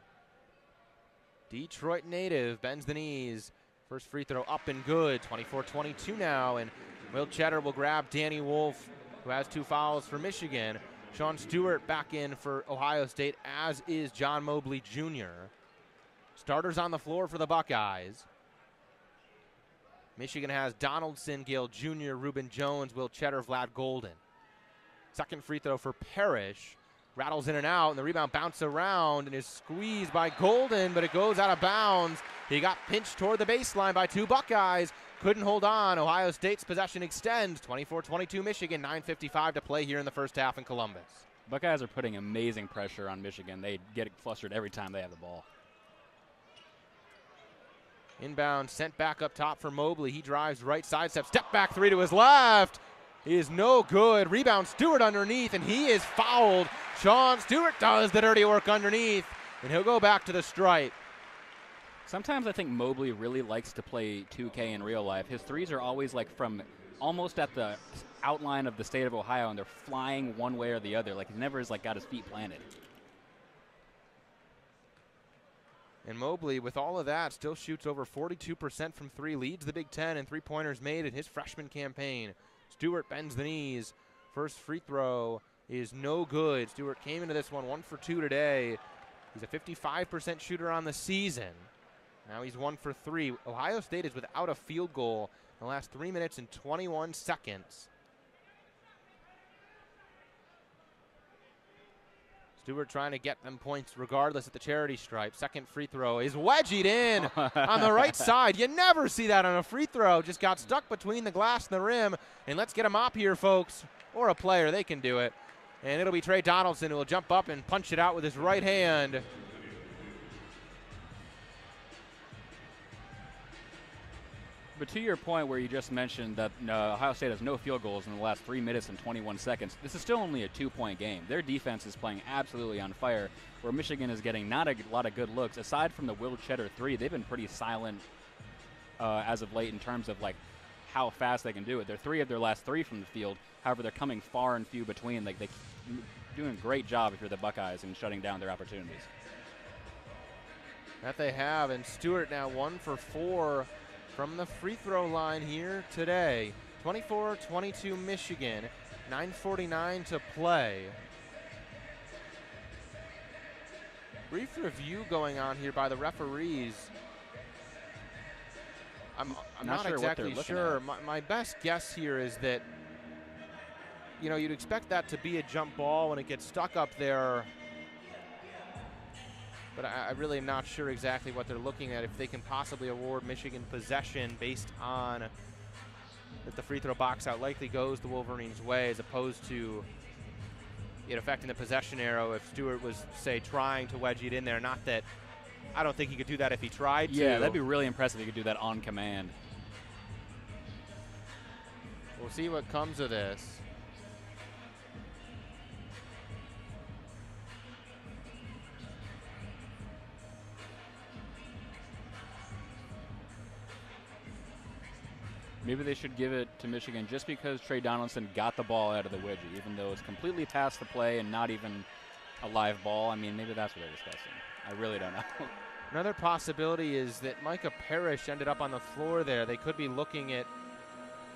A: Detroit native, bends the knees. First free throw up and good. 24-22 now, and Will Cheddar will grab Danny Wolf, who has 2 fouls for Michigan. Sean Stewart back in for Ohio State, as is John Mobley Jr. Starters on the floor for the Buckeyes. Michigan has Donaldson, Gale Jr., Reuben Jones, Will Cheddar, Vlad Golden. Second free throw for Parrish. Rattles in and out, and the rebound bounces around and is squeezed by Golden, but it goes out of bounds. He got pinched toward the baseline by 2 Buckeyes. Couldn't hold on. Ohio State's possession extends. 24-22 Michigan, 9:55 to play here in the first half in Columbus.
B: Buckeyes are putting amazing pressure on Michigan. They get flustered every time they have the ball.
A: Inbound sent back up top for Mobley. He drives right side, step back three to his left. He is no good. Rebound Stewart underneath, and he is fouled. Sean Stewart does the dirty work underneath, and he'll go back to the stripe.
B: Sometimes I think Mobley really likes to play 2K in real life. His threes are always like from almost at the outline of the state of Ohio, and they're flying one way or the other. Like he never has like got his feet planted.
A: And Mobley, with all of that, still shoots over 42% from three, leads the Big Ten in three-pointers made in his freshman campaign. Stewart bends the knees. First free throw is no good. Stewart came into this one 1 for 2 today. He's a 55% shooter on the season. Now he's 1 for 3. Ohio State is without a field goal in the last 3 minutes and 21 seconds. Stewart trying to get them points regardless at the charity stripe. Second free throw is wedged in on the right side. You never see that on a free throw. Just got stuck between the glass and the rim. And let's get a mop here, folks. Or a player. They can do it. And it'll be Trey Donaldson who will jump up and punch it out with his right hand.
B: But to your point where you just mentioned that Ohio State has no field goals in the last 3 minutes and 21 seconds, this is still only a 2-point game. Their defense is playing absolutely on fire, where Michigan is getting not a lot of good looks. Aside from the Will Cheddar 3, they've been pretty silent as of late in terms of like how fast they can do it. They're 3 of their last 3 from the field. However, they're coming far and few between. Like, they're doing a great job if you're the Buckeyes in shutting down their opportunities.
A: That they have, and Stewart now 1 for 4 from the free throw line here today. 24-22 Michigan, 9:49 to play. Brief review going on here by the referees. I'm not
B: sure
A: exactly sure. My best guess here is that, you know, you'd expect that to be a jump ball when it gets stuck up there. But I really am not sure exactly what they're looking at, if they can possibly award Michigan possession based on that the free throw box out likely goes the Wolverines' way, as opposed to it affecting the possession arrow if Stewart was, say, trying to wedge it in there. Not that I don't think he could do that if he tried to.
B: Yeah, that'd be really impressive if he could do that on command.
A: We'll see what comes of this.
B: Maybe they should give it to Michigan just because Trey Donaldson got the ball out of the wedgie, even though it's completely past the play and not even a live ball. I mean, maybe that's what they're discussing. I really don't know.
A: Another possibility is that Micah Parrish ended up on the floor there. They could be looking at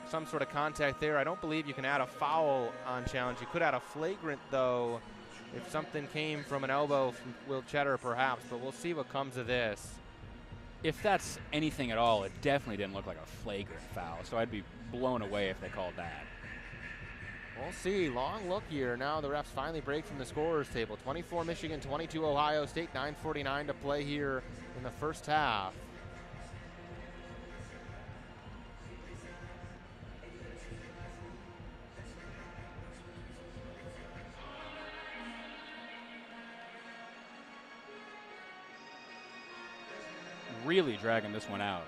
A: some sort of contact there. I don't believe you can add a foul on challenge. You could add a flagrant, though, if something came from an elbow from Will Cheddar, perhaps. But we'll see what comes of this.
B: If that's anything at all, it definitely didn't look like a flagrant foul, so I'd be blown away if they called that.
A: We'll see. Long look here. Now the refs finally break from the scorer's table. 24 Michigan, 22 Ohio State, 9:49 to play here in the first half.
B: Really dragging this one out.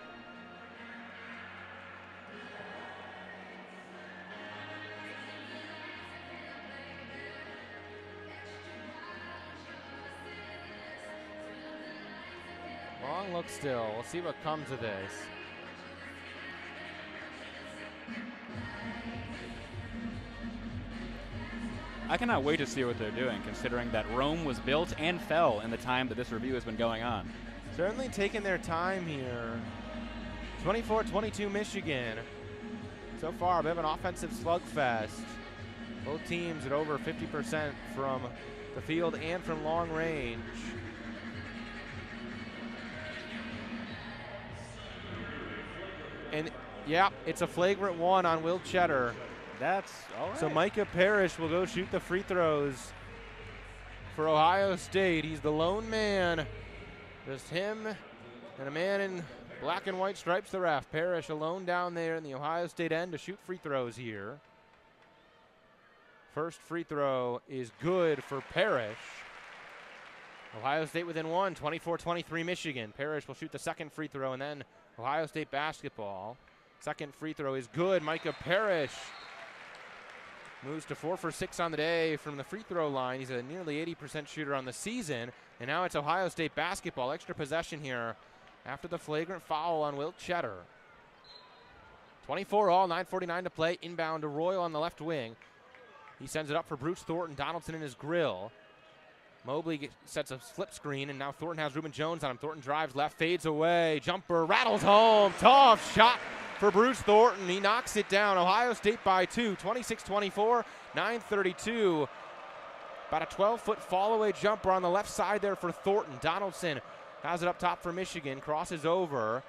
A: Long look still. We'll see what comes of this.
B: I cannot wait to see what they're doing, considering that Rome was built and fell in the time that this review has been going on.
A: Certainly taking their time here. 24-22 Michigan. So far, a bit of an offensive slugfest. Both teams at over 50% from the field and from long range. And, yeah, it's a flagrant 1 on Will Cheddar.
B: That's all right.
A: So Micah Parrish will go shoot the free throws for Ohio State. He's the lone man. Just him and a man in black and white stripes the ref. Parrish alone down there in the Ohio State end to shoot free throws here. First free throw is good for Parrish. Ohio State within 1, 24-23 Michigan. Parrish will shoot the second free throw, and then Ohio State basketball. Second free throw is good. Micah Parrish moves to 4 for 6 on the day from the free throw line. He's a nearly 80% shooter on the season. And now it's Ohio State basketball. Extra possession here after the flagrant foul on Will Cheddar. 24 all, 9:49 to play. Inbound to Royal on the left wing. He sends it up for Bruce Thornton. Donaldson in his grill. Mobley sets a slip screen, and now Thornton has Reuben Jones on him. Thornton drives left, fades away. Jumper rattles home. Tough shot for Bruce Thornton. He knocks it down. Ohio State by 2, 26-24, 9:32. About a 12-foot fall-away jumper on the left side there for Thornton. Donaldson has it up top for Michigan, crosses over.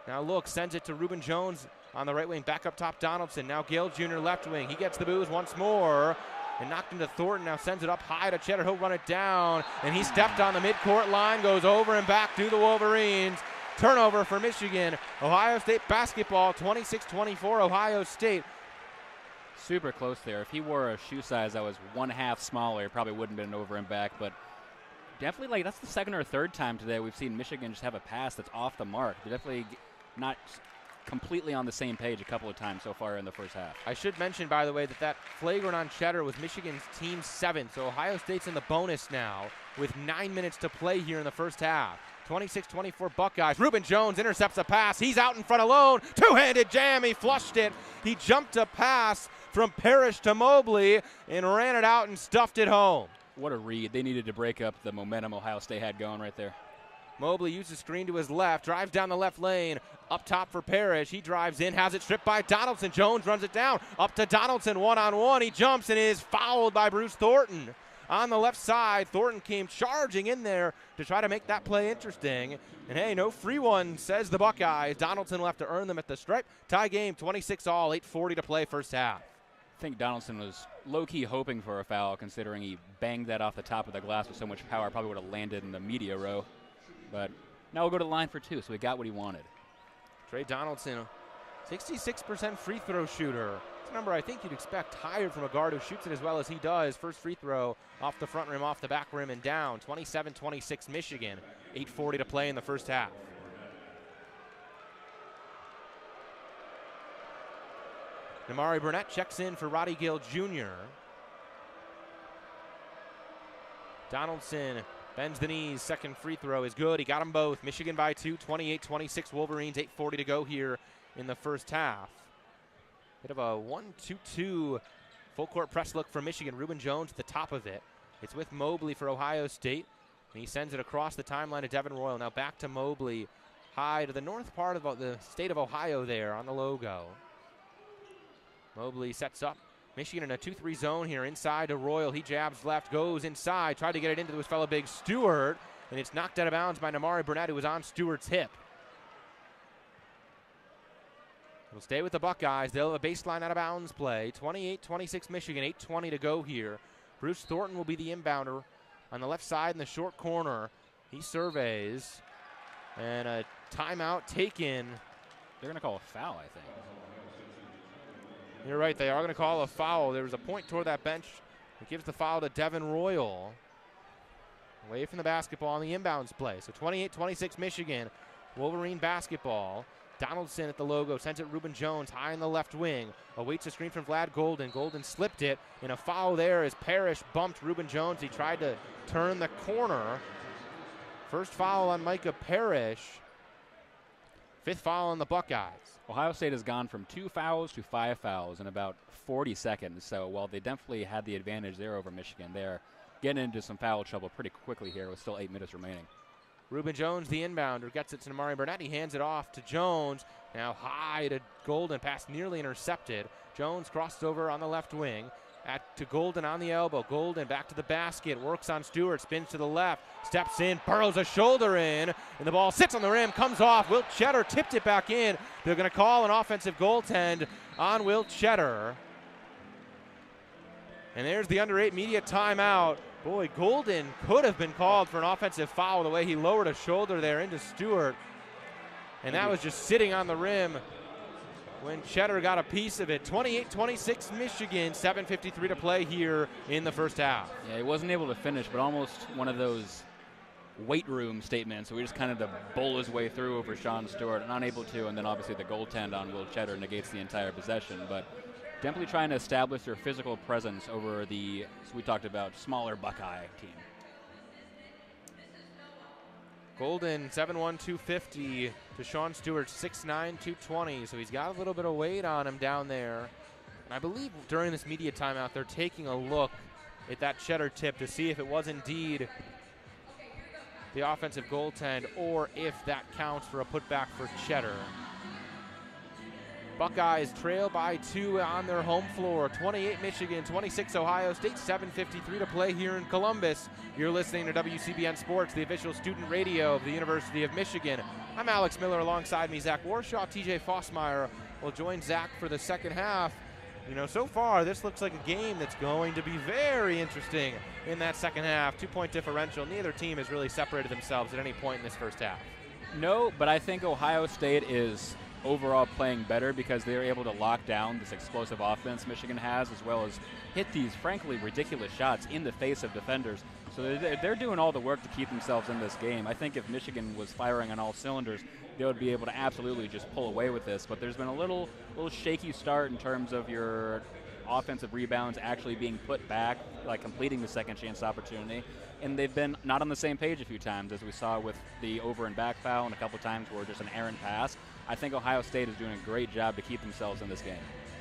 A: Now look, sends it to Reuben Jones on the right wing, back up top Donaldson. Now Gale Jr. left wing. He gets the booze once more and knocked into Thornton. Now sends it up high to Cheddar. He'll run it down, and he stepped on the midcourt line, goes over and back to the Wolverines. Turnover for Michigan. Ohio State basketball, 26-24, Ohio State.
B: Super close there. If he wore a shoe size that was 1/2 smaller, it probably wouldn't have been over and back. But definitely, like, that's the second or third time today we've seen Michigan just have a pass that's off the mark. They're definitely not completely on the same page a couple of times so far in the first half.
A: I should mention, by the way, that flagrant on Cheddar was Michigan's team 7th. So Ohio State's in the bonus now with 9 minutes to play here in the first half. 26-24 Buckeyes. Reuben Jones intercepts a pass. He's out in front alone. Two-handed jam. He flushed it. He jumped a pass from Parrish to Mobley and ran it out and stuffed it home.
B: What a read. They needed to break up the momentum Ohio State had going right there.
A: Mobley uses screen to his left, drives down the left lane, up top for Parrish. He drives in, has it stripped by Donaldson. Jones runs it down, up to Donaldson, one-on-one. He jumps and is fouled by Bruce Thornton. On the left side, Thornton came charging in there to try to make that play interesting. And hey, no free one, says the Buckeyes. Donaldson will have to earn them at the stripe. Tie game, 26-all, 8:40 to play first half.
B: I think Donaldson was low-key hoping for a foul, considering he banged that off the top of the glass with so much power. Probably would have landed in the media row. But now we'll go to the line for two, so he got what he wanted.
A: Trey Donaldson, 66% free throw shooter. It's a number I think you'd expect higher from a guard who shoots it as well as he does. First free throw off the front rim, off the back rim, and down. 27-26 Michigan. 8:40 to play in the first half. Namari Burnett checks in for Roddy Gill Jr. Donaldson bends the knees. Second free throw is good. He got them both. Michigan by 2, 28-26 Wolverines. 8:40 to go here in the first half. Bit of a 1-2-2 full court press look for Michigan. Reuben Jones at the top of it. It's with Mobley for Ohio State. And he sends it across the timeline to Devin Royal. Now back to Mobley. High to the north part of the state of Ohio there on the logo. Mobley sets up. Michigan in a 2-3 zone here. Inside to Royal. He jabs left, goes inside. Tried to get it into his fellow big Stewart. And it's knocked out of bounds by Namari Burnett, who was on Stewart's hip. We'll stay with the Buckeyes. They'll have a baseline out of bounds play. 28-26 Michigan. 8:20 to go here. Bruce Thornton will be the inbounder on the left side in the short corner. He surveys. And a timeout taken.
B: They're going to call a foul, I think.
A: You're right, they are going to call a foul. There was a point toward that bench. It gives the foul to Devin Royal. Away from the basketball on the inbounds play. So 28-26 Michigan. Wolverine basketball. Donaldson at the logo. Sends it Reuben Jones high in the left wing. Awaits a screen from Vlad Golden. Golden slipped it. And a foul there as Parrish bumped Reuben Jones. He tried to turn the corner. First foul on Micah Parrish. Fifth foul on the Buckeyes.
B: Ohio State has gone from 2 fouls to 5 fouls in about 40 seconds. So while they definitely had the advantage there over Michigan, they're getting into some foul trouble pretty quickly here with still 8 minutes remaining.
A: Reuben Jones, the inbounder, gets it to Namari Burnett. He hands it off to Jones. Now high to Golden. Pass nearly intercepted. Jones crossed over on the left wing. To Golden on the elbow. Golden back to the basket. Works on Stewart. Spins to the left. Steps in. Burrows a shoulder in. And the ball sits on the rim. Comes off. Wilt Cheddar tipped it back in. They're going to call an offensive goaltend on Wilt Cheddar. And there's the under 8 media timeout. Boy, Golden could have been called for an offensive foul the way he lowered a shoulder there into Stewart. And that was just sitting on the rim when Cheddar got a piece of it. 28-26 Michigan, 7:53 to play here in the first half.
B: Yeah, he wasn't able to finish, but almost one of those weight room statements. So he just kind of to bowl his way through over Sean Stewart and unable to, and then obviously the goaltend on Will Cheddar negates the entire possession. But definitely trying to establish their physical presence over the, as we talked about, smaller Buckeye team.
A: Golden, 7'1", 250 to Sean Stewart, 6'9", 220. So he's got a little bit of weight on him down there. And I believe during this media timeout, they're taking a look at that Cheddar tip to see if it was indeed the offensive goaltend or if that counts for a putback for Cheddar. Buckeyes trail by 2 on their home floor. 28 Michigan, 26 Ohio State, 7:53 to play here in Columbus. You're listening to WCBN Sports, the official student radio of the University of Michigan. I'm Alex Miller. Alongside me, Zach Warshaw. TJ Fossmeyer will join Zach for the second half. You know, so far, this looks like a game that's going to be very interesting in that second half. 2-point differential. Neither team has really separated themselves at any point in this first half.
B: No, but I think Ohio State is overall playing better because they're able to lock down this explosive offense Michigan has, as well as hit these, frankly, ridiculous shots in the face of defenders. So they're doing all the work to keep themselves in this game. I think if Michigan was firing on all cylinders, they would be able to absolutely just pull away with this. But there's been a little shaky start in terms of your offensive rebounds actually being put back, like completing the second chance opportunity. And they've been not on the same page a few times, as we saw with the over and back foul and a couple times where just an errant pass. I think Ohio State is doing a great job to keep themselves in this game.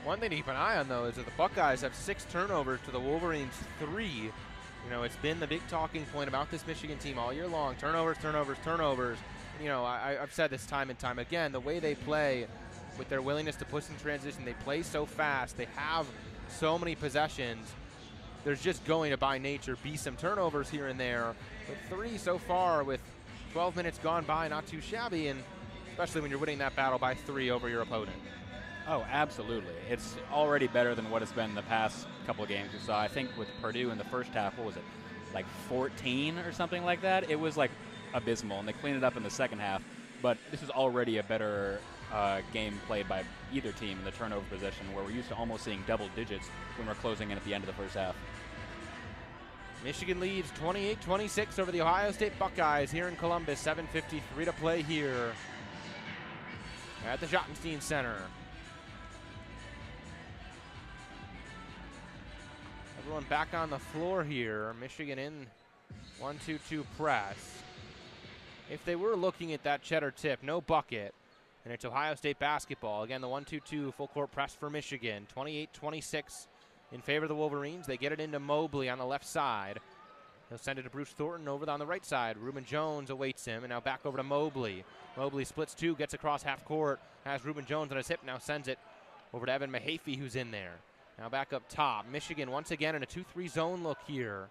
A: One thing to keep an eye on, though, is that the Buckeyes have 6 turnovers to the Wolverines' 3. You know, it's been the big talking point about this Michigan team all year long. Turnovers, turnovers, turnovers. You know, I've said this time and time again, the way they play with their willingness to push in transition, they play so fast, they have so many possessions. There's just going to, by nature, be some turnovers here and there. But 3 so far with 12 minutes gone by, not too shabby, and especially when you're winning that battle by 3 over your opponent.
B: Oh, absolutely. It's already better than what it's been the past couple of games we saw. I think with Purdue in the first half, what was it, like 14 or something like that? It was like abysmal, and they cleaned it up in the second half. But this is already a better game played by either team in the turnover possession, where we're used to almost seeing double digits when we're closing in at the end of the first half.
A: Michigan leads 28-26 over the Ohio State Buckeyes here in Columbus. 7:53 to play here at the Schottenstein Center. Everyone back on the floor here. Michigan in 1-2-2 press. If they were looking at that cheddar tip, no bucket, and it's Ohio State basketball. Again, the 1-2-2 full court press for Michigan. 28-26 in favor of the Wolverines. They get it into Mobley on the left side. He'll send it to Bruce Thornton over on the right side. Reuben Jones awaits him, and now back over to Mobley. Mobley splits 2, gets across half court, has Reuben Jones on his hip, now sends it over to Evan Mahaffey, who's in there. Now back up top. Michigan once again in a 2-3 zone look here.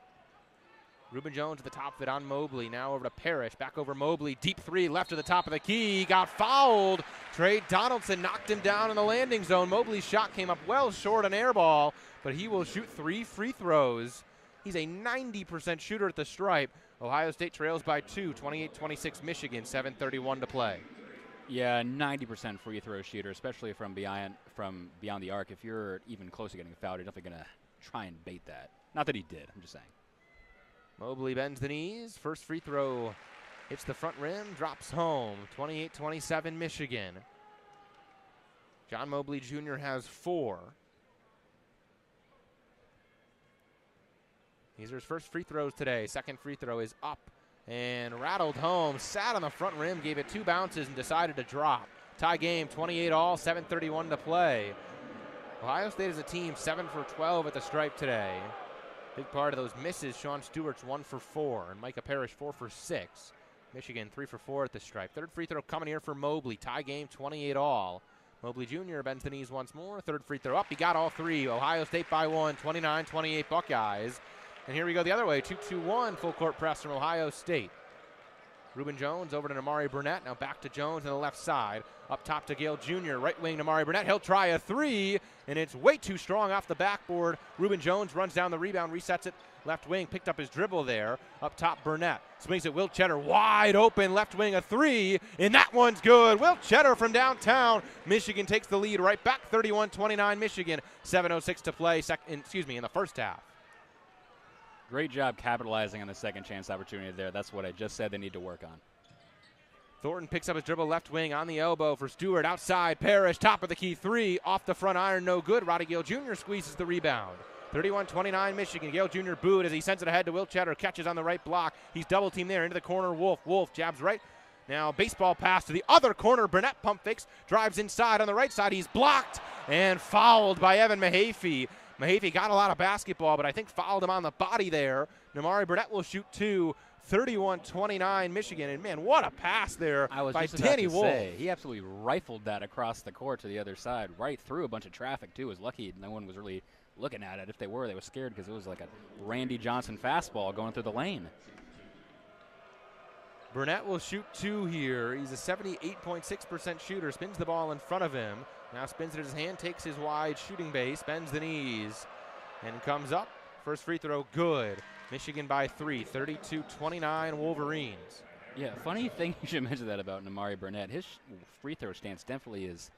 A: Reuben Jones at the top of it on Mobley. Now over to Parrish. Back over Mobley. Deep 3 left to the top of the key. He got fouled. Trey Donaldson knocked him down in the landing zone. Mobley's shot came up well short, an air ball, but he will shoot 3 free throws. He's a 90% shooter at the stripe. Ohio State trails by 2, 28-26 Michigan, 7:31 to play.
B: Yeah, 90% free throw shooter, especially from beyond the arc. If you're even close to getting fouled, you're definitely going to try and bait that. Not that he did, I'm just saying.
A: Mobley bends the knees. First free throw hits the front rim, drops home. 28-27 Michigan. John Mobley Jr. has 4. These are his first free throws today. Second free throw is up and rattled home. Sat on the front rim, gave it 2 bounces, and decided to drop. Tie game, 28-all, 7:31 to play. Ohio State is a team 7 for 12 at the stripe today. Big part of those misses, Sean Stewart's 1 for 4, and Micah Parrish 4 for 6. Michigan 3 for 4 at the stripe. Third free throw coming here for Mobley. Tie game, 28-all. Mobley Jr. bends the knees once more. Third free throw up. He got all 3. Ohio State by 1, 29-28 Buckeyes. And here we go the other way, 2-2-1 full court press from Ohio State. Reuben Jones over to Namari Burnett. Now back to Jones on the left side. Up top to Gale Jr. Right wing Namari Burnett. He'll try a 3, and it's way too strong off the backboard. Reuben Jones runs down the rebound, resets it. Left wing, picked up his dribble there. Up top, Burnett. Swings it, Will Cheddar wide open. Left wing, a 3, and that one's good. Will Cheddar from downtown. Michigan takes the lead right back, 31-29 Michigan. 7:06 to play in the first half.
B: Great job capitalizing on the second chance opportunity there. That's what I just said they need to work on.
A: Thornton picks up his dribble left wing on the elbow for Stewart. Outside, Parrish, top of the key 3. Off the front iron, no good. Roddy Gale Jr. squeezes the rebound. 31-29 Michigan. Gale Jr. booed as he sends it ahead to Will Cheddar. Catches on the right block. He's double teamed there into the corner. Wolf jabs right. Now baseball pass to the other corner. Burnett pump fakes. Drives inside on the right side. He's blocked and fouled by Evan Mahaffey. Mahaffey got a lot of basketball, but I think fouled him on the body there. Namari Burnett will shoot 2. 31-29 Michigan. And, man, what a pass there by Danny Wolf.
B: He absolutely rifled that across the court to the other side, right through a bunch of traffic, too. Was lucky no one was really looking at it. If they were scared because it was like a Randy Johnson fastball going through the lane.
A: Burnett will shoot 2 here. He's a 78.6% shooter. Spins the ball in front of him. Now spins it in his hand, takes his wide shooting base, bends the knees, and comes up. First free throw, good. Michigan by 3, 32-29 Wolverines.
B: Yeah, funny thing you should mention that about Namari Burnett. His free throw stance definitely is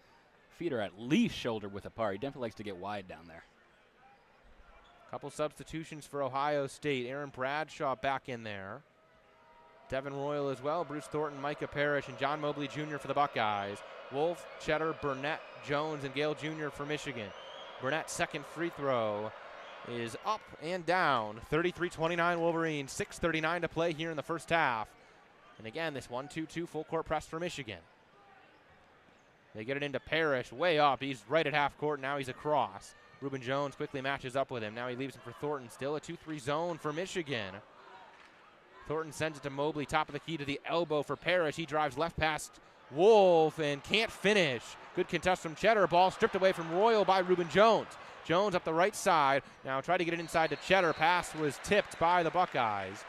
B: feet are at least shoulder width apart. He definitely likes to get wide down there.
A: Couple substitutions for Ohio State. Aaron Bradshaw back in there. Devin Royal as well. Bruce Thornton, Micah Parrish, and John Mobley Jr. for the Buckeyes. Wolf, Cheddar, Burnett, Jones, and Gale Jr. for Michigan. Burnett's second free throw is up and down. 33-29 Wolverines, 6:39 to play here in the first half. And again, this 1-2-2 full court press for Michigan. They get it into Parrish, way up. He's right at half court. Now he's across. Reuben Jones quickly matches up with him. Now he leaves him for Thornton. Still a 2-3 zone for Michigan. Thornton sends it to Mobley, top of the key to the elbow for Parrish. He drives left past Wolf and can't finish. Good contest from Cheddar. Ball stripped away from Royal by Reuben Jones. Jones up the right side. Now tried to get it inside to Cheddar. Pass was tipped by the Buckeyes.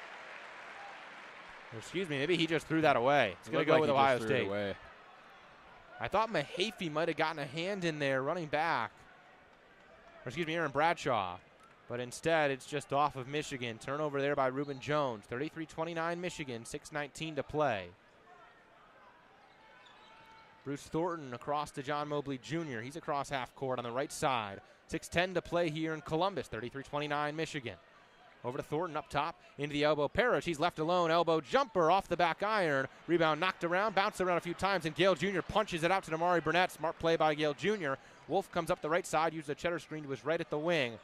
A: Excuse me, maybe he just threw that away. It's going to go with Ohio State. I thought Mahaffey might have gotten a hand in there running back. Or excuse me, Aaron Bradshaw. But instead, it's just off of Michigan. Turnover there by Reuben Jones. 33-29 Michigan, 6:19 to play. Bruce Thornton across to John Mobley Jr. He's across half court on the right side. 6:10 to play here in Columbus, 33-29 Michigan. Over to Thornton up top, into the elbow. Parrish, he's left alone. Elbow jumper off the back iron. Rebound knocked around, bounced around a few times, and Gale Jr. punches it out to Damari Burnett. Smart play by Gale Jr. Wolf comes up the right side, uses a Cheddar screen to his right at the wing.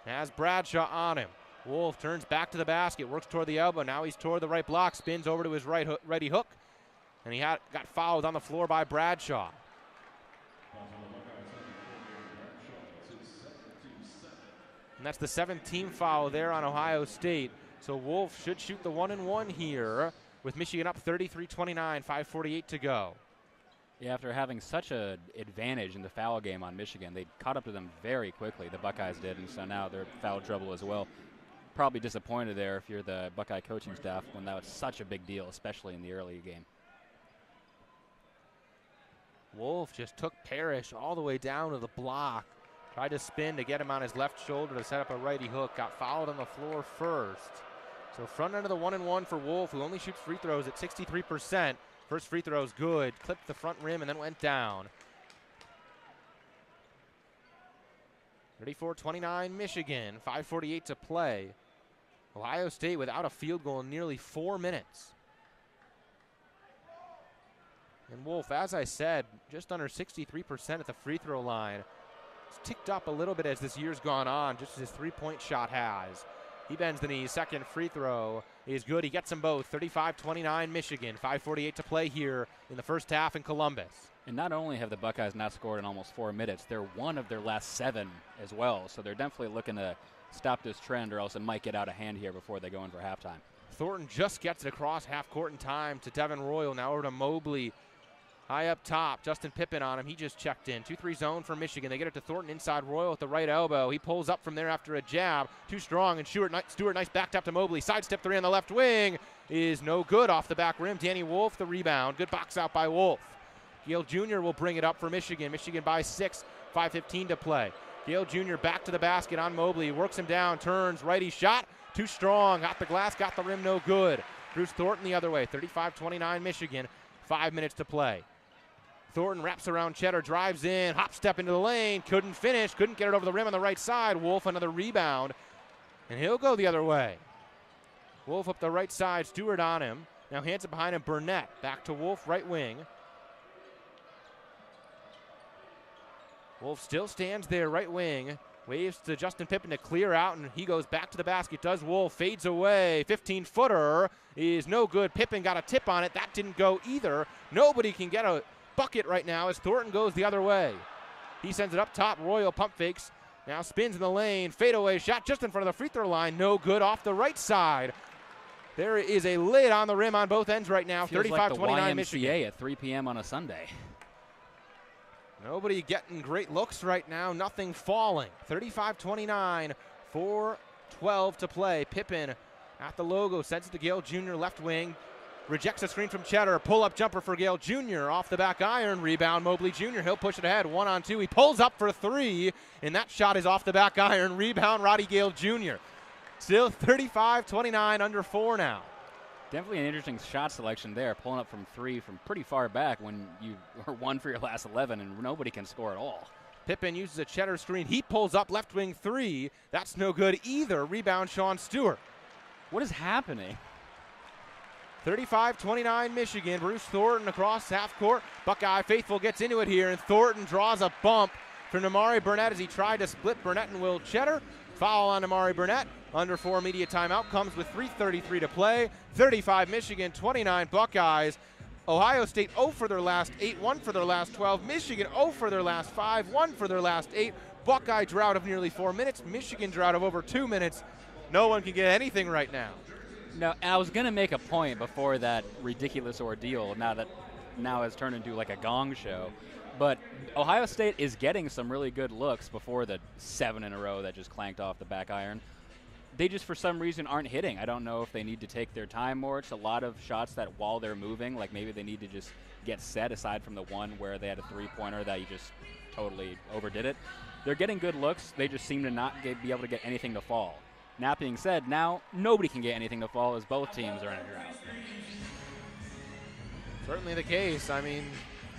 A: Has Bradshaw on him. Wolf turns back to the basket, works toward the elbow. Now he's toward the right block, spins over to his ready hook. And he got fouled on the floor by Bradshaw. And that's the 17th foul there on Ohio State. So Wolf should shoot the 1-and-1 here with Michigan up 33-29, 5:48 to go.
B: Yeah, after having such an advantage in the foul game on Michigan, they caught up to them very quickly, the Buckeyes did, and so now they're foul trouble as well. Probably disappointed there if you're the Buckeye coaching staff when that was such a big deal, especially in the early game.
A: Wolf just took Parrish all the way down to the block. Tried to spin to get him on his left shoulder to set up a righty hook. Got fouled on the floor first. So front end of the 1-and-1 for Wolf, who only shoots free throws at 63%. First free throw is good. Clipped the front rim and then went down. 34-29 Michigan. 5:48 to play. Ohio State without a field goal in nearly 4 minutes. And Wolf, as I said, just under 63% at the free throw line. It's ticked up a little bit as this year's gone on, just as his three-point shot has. He bends the knees. Second free throw is good. He gets them both. 35-29 Michigan. 5:48 to play here in the first half in Columbus.
B: And not only have the Buckeyes not scored in almost 4 minutes, they're one of their last 7 as well. So they're definitely looking to stop this trend or else it might get out of hand here before they go in for halftime.
A: Thornton just gets it across half court in time to Devin Royal. Now over to Mobley. High up top, Justin Pippen on him. He just checked in. 2-3 zone for Michigan. They get it to Thornton inside Royal at the right elbow. He pulls up from there after a jab. Too strong, and Stewart nice backed up to Mobley. Sidestep three on the left wing is no good off the back rim. Danny Wolf the rebound. Good box out by Wolf. Gale Jr. will bring it up for Michigan. Michigan by 6, 5:15 to play. Gale Jr. back to the basket on Mobley. Works him down, turns, righty shot. Too strong, got the glass, got the rim, no good. Bruce Thornton the other way. 35-29 Michigan. 5 minutes to play. Thornton wraps around Cheddar, drives in, hop step into the lane, couldn't finish, couldn't get it over the rim on the right side. Wolf another rebound, and he'll go the other way. Wolf up the right side, Stewart on him. Now hands it behind him, Burnett. Back to Wolf, right wing. Wolf still stands there, right wing. Waves to Justin Pippen to clear out, and he goes back to the basket. Does Wolf, fades away. 15-footer is no good. Pippen got a tip on it. That didn't go either. Nobody can get a bucket right now as Thornton goes the other way. He sends it up top. Royal pump fakes. Now spins in the lane. Fadeaway shot just in front of the free throw line. No good off the right side. There is a lid on the rim on both ends right now. 35-29 Michigan.
B: At 3 p.m. on a Sunday.
A: Nobody getting great looks right now. Nothing falling. 35-29. 4:12 to play. Pippen at the logo. Sends it to Gale Jr. left wing. Rejects a screen from Cheddar. Pull-up jumper for Gale Jr. Off the back iron. Rebound Mobley Jr. He'll push it ahead. 1-on-2. He pulls up for 3, and that shot is off the back iron. Rebound Roddy Gale Jr. Still 35-29, under 4 now.
B: Definitely an interesting shot selection there, pulling up from 3 from pretty far back when you are 1 for your last 11 and nobody can score at all.
A: Pippen uses a Cheddar screen. He pulls up left wing 3. That's no good either. Rebound Sean Stewart.
B: What is happening?
A: 35-29 Michigan. Bruce Thornton across half court. Buckeye faithful gets into it here, and Thornton draws a bump. for Namari Burnett as he tried to split Burnett and Will Cheddar. Foul on Namari Burnett. Under 4 immediate timeout comes with 3:33 to play. 35 Michigan, 29 Buckeyes. Ohio State 0 for their last 8, 1 for their last 12. Michigan 0 for their last 5, 1 for their last 8. Buckeye drought of nearly 4 minutes. Michigan drought of over 2 minutes. No one can get anything right now.
B: No, I was going to make a point before that ridiculous ordeal now has turned into like a gong show. But Ohio State is getting some really good looks before the 7 in a row that just clanked off the back iron. They just, for some reason, aren't hitting. I don't know if they need to take their time more. It's a lot of shots that while they're moving, like maybe they need to just get set, aside from the one where they had a three-pointer that you just totally overdid it. They're getting good looks. They just seem to not be able to get anything to fall. That being said, now nobody can get anything to fall as both teams are in a drought.
A: Certainly the case. I mean,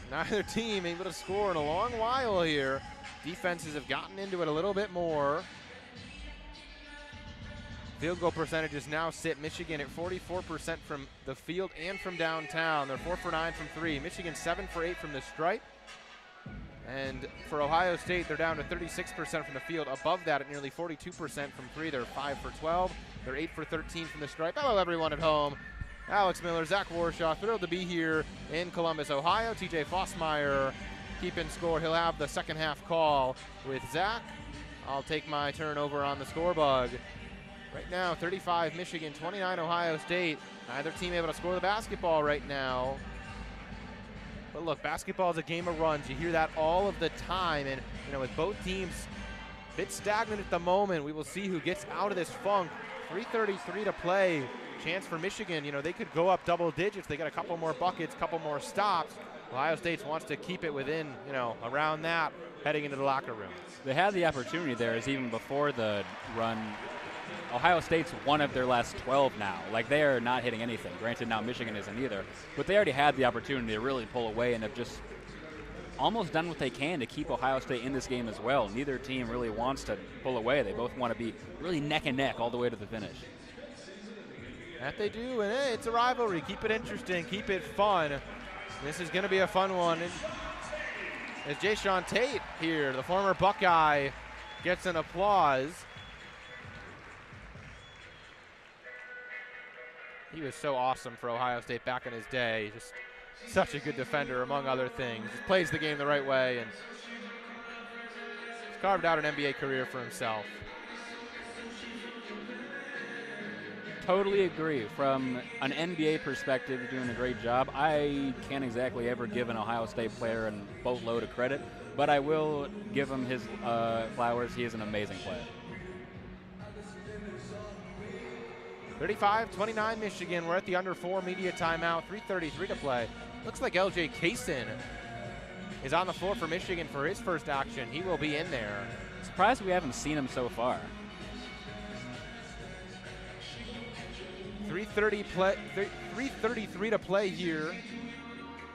A: neither team able to score in a long while here. Defenses have gotten into it a little bit more. Field goal percentages now sit Michigan at 44% from the field and from downtown. They're 4 for 9 from 3. Michigan 7 for 8 from the stripe. And for Ohio State, they're down to 36% from the field. Above that at nearly 42% from 3. They're 5 for 12. They're 8 for 13 from the stripe. Hello, everyone at home. Alex Miller, Zach Warshaw, thrilled to be here in Columbus, Ohio. TJ Fossmeyer keeping score. He'll have the second half call with Zach. I'll take my turn over on the score bug. Right now, 35 Michigan, 29 Ohio State. Neither team able to score the basketball right now. But look, basketball is a game of runs. You hear that all of the time. And, with both teams a bit stagnant at the moment, we will see who gets out of this funk. 3:33 to play. Chance for Michigan. They could go up double digits. They got a couple more buckets, couple more stops. Ohio State wants to keep it within, around that heading into the locker room.
B: They had the opportunity there, as even before the run. Ohio State's one of their last 12 now. Like, they are not hitting anything. Granted, now Michigan isn't either. But they already had the opportunity to really pull away and have just almost done what they can to keep Ohio State in this game as well. Neither team really wants to pull away. They both want to be really neck and neck all the way to the finish.
A: That they do, and hey, it's a rivalry. Keep it interesting. Keep it fun. This is going to be a fun one. And as Jayshawn Tate here, the former Buckeye, gets an applause. He was so awesome for Ohio State back in his day. Just such a good defender, among other things. Just plays the game the right way, and he's carved out an NBA career for himself.
B: Totally agree. From an NBA perspective, doing a great job. I can't exactly ever give an Ohio State player a boatload of credit, but I will give him his flowers. He is an amazing player.
A: 35-29 Michigan. We're at the under 4 media timeout. 3:33 to play. Looks like LJ Kaysen is on the floor for Michigan for his first action. He will be in there.
B: Surprised we haven't seen him so far.
A: 3:33 to play here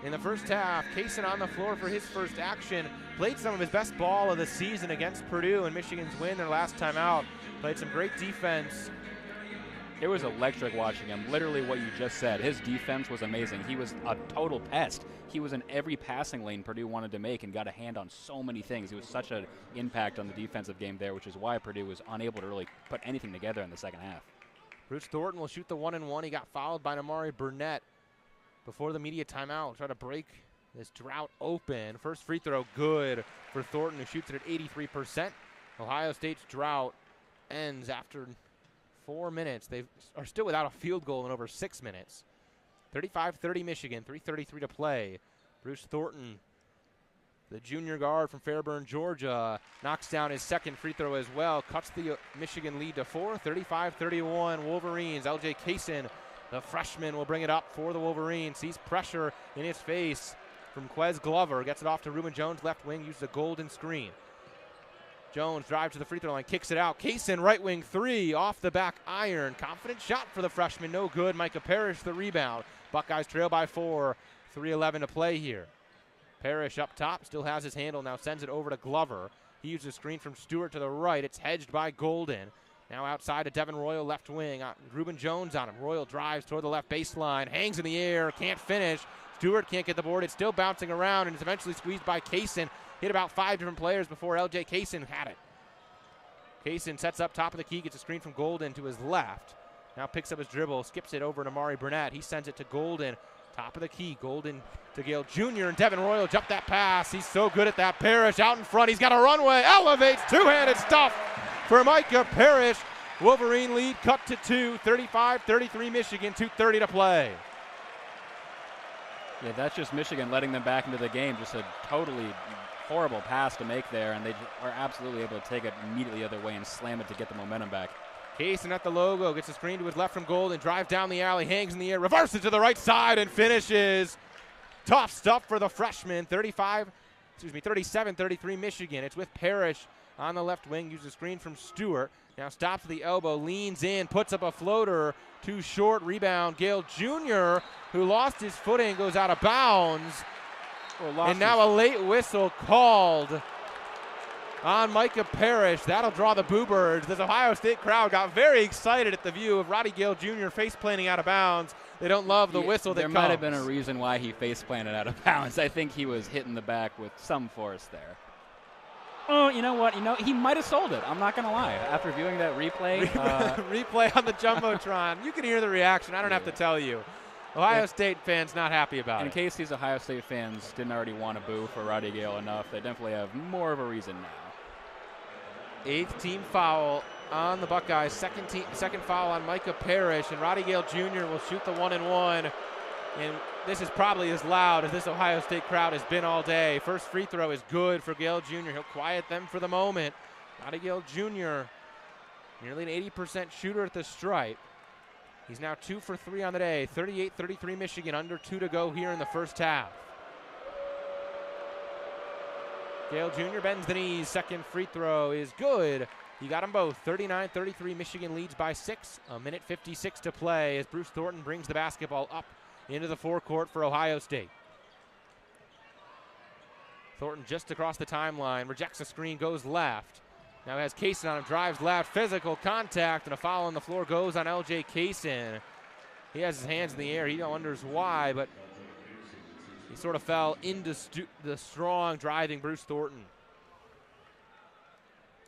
A: in the first half. Kaysen on the floor for his first action. Played some of his best ball of the season against Purdue in Michigan's win their last time out. Played some great defense.
B: It was electric watching him. Literally what you just said. His defense was amazing. He was a total pest. He was in every passing lane Purdue wanted to make and got a hand on so many things. He was such an impact on the defensive game there, which is why Purdue was unable to really put anything together in the second half.
A: Bruce Thornton will shoot the 1-and-1. He got fouled by Namari Burnett before the media timeout. Try to break this drought open. First free throw good for Thornton, who shoots it at 83%. Ohio State's drought ends after 4 minutes. They are still without a field goal in over 6 minutes. 35-30 Michigan, 3:33 to play. Bruce Thornton, the junior guard from Fairburn, Georgia, knocks down his second free throw as well. Cuts the Michigan lead to 4. 35-31 Wolverines. LJ Kaysen, the freshman, will bring it up for the Wolverines. Sees pressure in his face from Quez Glover. Gets it off to Reuben Jones, left wing, uses a golden screen. Jones drives to the free throw line, kicks it out. Kaysen, right wing three, off the back iron. Confident shot for the freshman, no good. Micah Parrish, the rebound. Buckeyes trail by 4. 3:11 to play here. Parrish up top, still has his handle, now sends it over to Glover. He uses a screen from Stewart to the right. It's hedged by Golden. Now outside to Devin Royal, left wing. Reuben Jones on him. Royal drives toward the left baseline, hangs in the air, can't finish. Stewart can't get the board. It's still bouncing around, and it's eventually squeezed by Kaysen. hit about 5 different players before LJ Kaysen had it. Kaysen sets up top of the key, gets a screen from Golden to his left. Now picks up his dribble, skips it over to Mari Burnett. He sends it to Golden. Top of the key, Golden to Gale Jr. and Devin Royal jump that pass. He's so good at that. Parrish out in front. He's got a runway. Elevates. Two-handed stuff for Micah Parrish. Wolverine lead cut to 2. 35-33 Michigan. 2:30 to play.
B: Yeah, that's just Michigan letting them back into the game. Just a totally horrible pass to make there, and they are absolutely able to take it immediately the other way and slam it to get the momentum back.
A: Kaysen at the logo, gets a screen to his left from Golden, drives down the alley, hangs in the air, reverses to the right side and finishes. Tough stuff for the freshman. 37-33 Michigan. It's with Parrish on the left wing, uses a screen from Stewart. Now stops at the elbow, leans in, puts up a floater. Too short, rebound. Gale Jr., who lost his footing, goes out of bounds. And now a late whistle called on Micah Parrish. That'll draw the Boo Birds. This Ohio State crowd got very excited at the view of Roddy Gale Jr. face planting out of bounds. They don't love the whistle that comes.
B: There might have been a reason why he face planted out of bounds. I think he was hitting the back with some force there. Oh, you know what? He might have sold it. I'm not going to lie. After viewing that replay.
A: Replay on the Jumbotron. You can hear the reaction. I don't have to tell you. Ohio State fans not happy about it.
B: In case these Ohio State fans didn't already want to boo for Roddy Gale enough, they definitely have more of a reason now.
A: 8th team foul on the Buckeyes. Second foul on Micah Parrish, and Roddy Gale Jr. will shoot the 1-and-1. And this is probably as loud as this Ohio State crowd has been all day. First free throw is good for Gale Jr. He'll quiet them for the moment. Roddy Gale Jr., nearly an 80% shooter at the stripe. He's now 2 for 3 on the day. 38-33 Michigan, under 2 to go here in the first half. Gale Jr. bends the knees. Second free throw is good. He got them both. 39-33 Michigan leads by 6. A minute 56 to play as Bruce Thornton brings the basketball up into the forecourt for Ohio State. Thornton just across the timeline. Rejects the screen, goes left. Now has Kaysen on him, drives left, physical contact, and a foul on the floor goes on LJ Kaysen. He has his hands in the air. He wonders why, but he sort of fell into the strong driving Bruce Thornton. And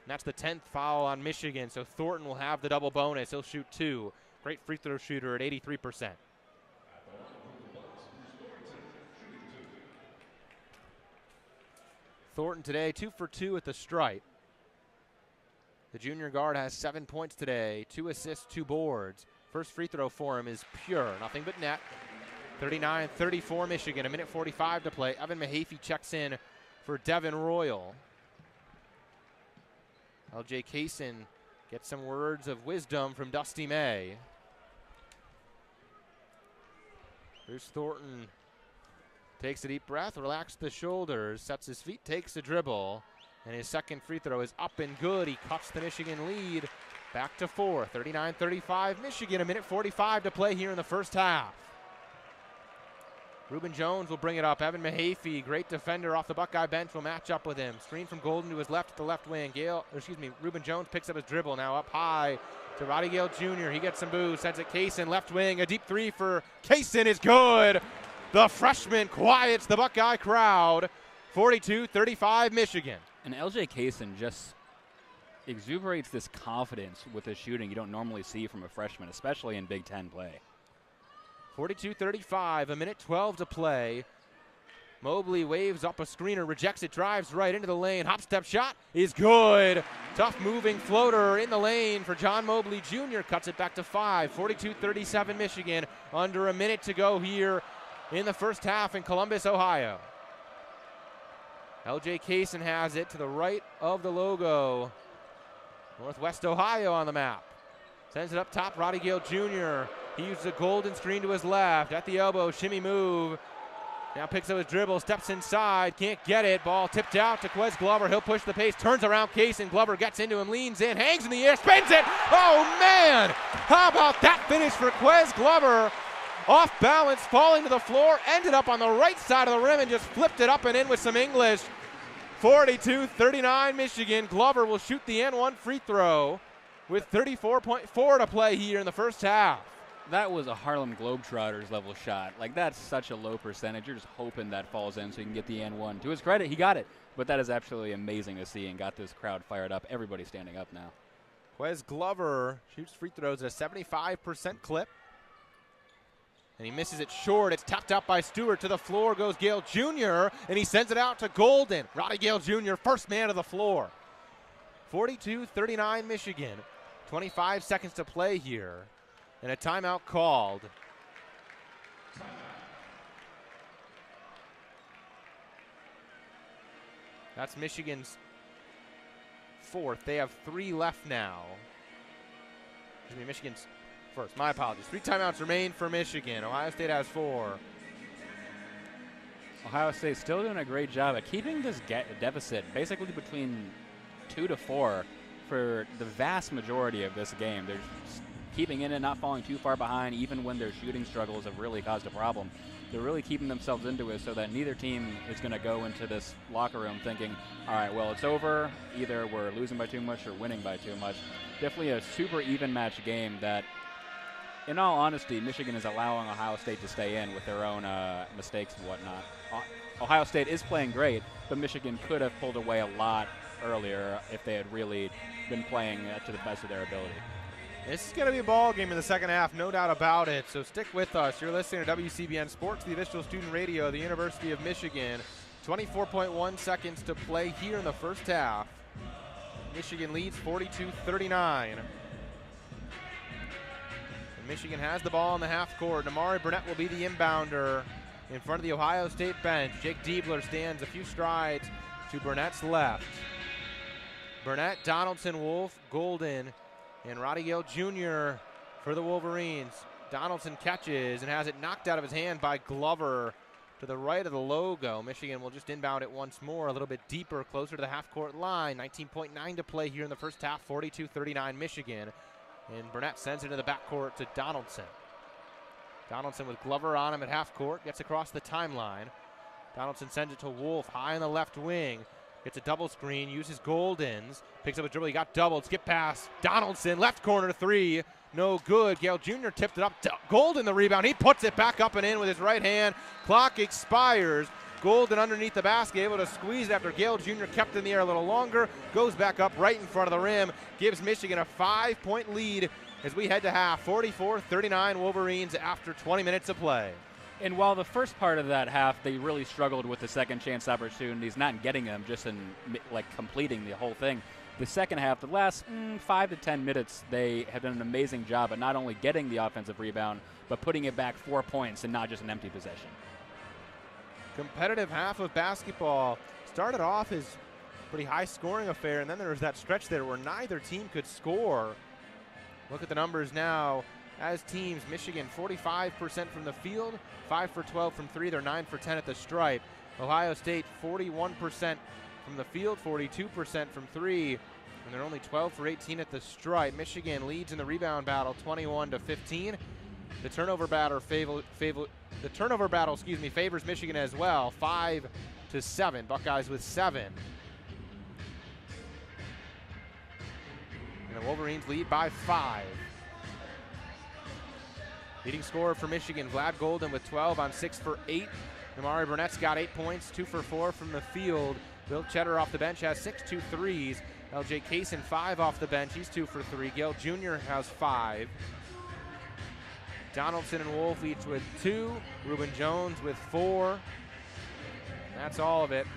A: that's the 10th foul on Michigan, so Thornton will have the double bonus. He'll shoot 2. Great free throw shooter at 83%. Thornton today 2 for 2 at the stripe. The junior guard has 7 points today, 2 assists, 2 boards. First free throw for him is pure, nothing but net. 39-34 Michigan, a minute 45 to play. Evan Mahaffey checks in for Devin Royal. LJ Kaysen gets some words of wisdom from Dusty May. Bruce Thornton takes a deep breath, relaxes the shoulders, sets his feet, takes a dribble. And his second free throw is up and good. He cuts the Michigan lead back to 4. 39-35 Michigan, a minute 45 to play here in the first half. Reuben Jones will bring it up. Evan Mahaffey, great defender off the Buckeye bench, will match up with him. Screen from Golden to his left at the left wing. Reuben Jones picks up his dribble, now up high to Roddy Gale Jr. He gets some boos, sends it Kaysen, left wing. A deep 3 for Kaysen is good. The freshman quiets the Buckeye crowd. 42-35 Michigan.
B: And LJ Kaysen just exuberates this confidence with his shooting you don't normally see from a freshman, especially in Big Ten play.
A: 42-35, a minute 12 to play. Mobley waves up a screener, rejects it, drives right into the lane. Hop step shot is good. Tough moving floater in the lane for John Mobley Jr. Cuts it back to 5. 42-37 Michigan. Under a minute to go here in the first half in Columbus, Ohio. LJ Kaysen has it to the right of the logo. Northwest Ohio on the map. Sends it up top, Roddy Gale Jr. He uses a Golden screen to his left. At the elbow, shimmy move. Now picks up his dribble, steps inside, can't get it. Ball tipped out to Quez Glover. He'll push the pace, turns around Kaysen. Glover gets into him, leans in, hangs in the air, spins it. Oh, man! How about that finish for Quez Glover? Off balance, falling to the floor, ended up on the right side of the rim and just flipped it up and in with some English. 42-39 Michigan. Glover will shoot the N1 free throw with 34.4 to play here in the first half.
B: That was a Harlem Globetrotters level shot. Like, that's such a low percentage. You're just hoping that falls in so you can get the and one. To his credit, he got it. But that is absolutely amazing to see and got this crowd fired up. Everybody's standing up now.
A: Quez Glover shoots free throws at a 75% clip. And he misses it short. It's tapped out by Stewart. To the floor goes Gale Jr., and he sends it out to Golden. Roddy Gale Jr., first man of the floor. 42-39 Michigan. 25 seconds to play here. And a timeout called. That's Michigan's fourth. They have 3 left now. Excuse me, Michigan's first. My apologies. 3 timeouts remain for Michigan. Ohio State has 4.
B: Ohio State still doing a great job at keeping this deficit basically between 2 to 4 for the vast majority of this game. They're keeping in and not falling too far behind, even when their shooting struggles have really caused a problem. They're really keeping themselves into it so that neither team is going to go into this locker room thinking, all right, well, it's over. Either we're losing by too much or winning by too much. Definitely a super even match game that, in all honesty, Michigan is allowing Ohio State to stay in with their own mistakes and whatnot. Ohio State is playing great, but Michigan could have pulled away a lot earlier if they had really been playing to the best of their ability.
A: This is going to be a ball game in the second half, no doubt about it. So stick with us. You're listening to WCBN Sports, the official student radio of the University of Michigan. 24.1 seconds to play here in the first half. Michigan leads 42-39. Michigan has the ball in the half court. Amari Burnett will be the inbounder in front of the Ohio State bench. Jake Diebler stands a few strides to Burnett's left. Burnett, Donaldson, Wolf, Golden, and Roddy Gale Jr. for the Wolverines. Donaldson catches and has it knocked out of his hand by Glover to the right of the logo. Michigan will just inbound it once more, a little bit deeper, closer to the half-court line. 19.9 to play here in the first half, 42-39 Michigan. And Burnett sends it to the backcourt to Donaldson. Donaldson with Glover on him at half-court, gets across the timeline. Donaldson sends it to Wolf, high on the left wing. Gets a double screen, uses Golden's, picks up a dribble, he got doubled, skip pass, Donaldson, left corner 3, no good. Gale Jr. tipped it up, Golden the rebound, he puts it back up and in with his right hand. Clock expires. Golden underneath the basket, able to squeeze it after Gale Jr. kept it in the air a little longer, goes back up right in front of the rim, gives Michigan a 5-point lead as we head to half. 44-39 Wolverines after 20 minutes of play.
B: And while the first part of that half, they really struggled with the second chance opportunities, not getting them, just in like completing the whole thing. The second half, the last 5 to 10 minutes, they have done an amazing job at not only getting the offensive rebound, but putting it back 4 points and not just an empty possession.
A: Competitive half of basketball. Started off as a pretty high scoring affair, and then there was that stretch there where neither team could score. Look at the numbers now. As teams, Michigan 45% from the field, 5 for 12 from 3. They're 9 for 10 at the stripe. Ohio State 41% from the field, 42% from 3, and they're only 12 for 18 at the stripe. Michigan leads in the rebound battle 21-15. The turnover battle favors Michigan as well, 5-7. Buckeyes with 7. And the Wolverines lead by 5. Leading scorer for Michigan, Vlad Golden with 12 on 6 for 8. Amari Burnett's got 8 points, 2 for 4 from the field. Bill Cheddar off the bench has 6 2 threes. LJ Kaysen 5 off the bench, he's 2 for 3. Gale Jr. has 5. Donaldson and Wolf each with 2. Reuben Jones with 4. That's all of it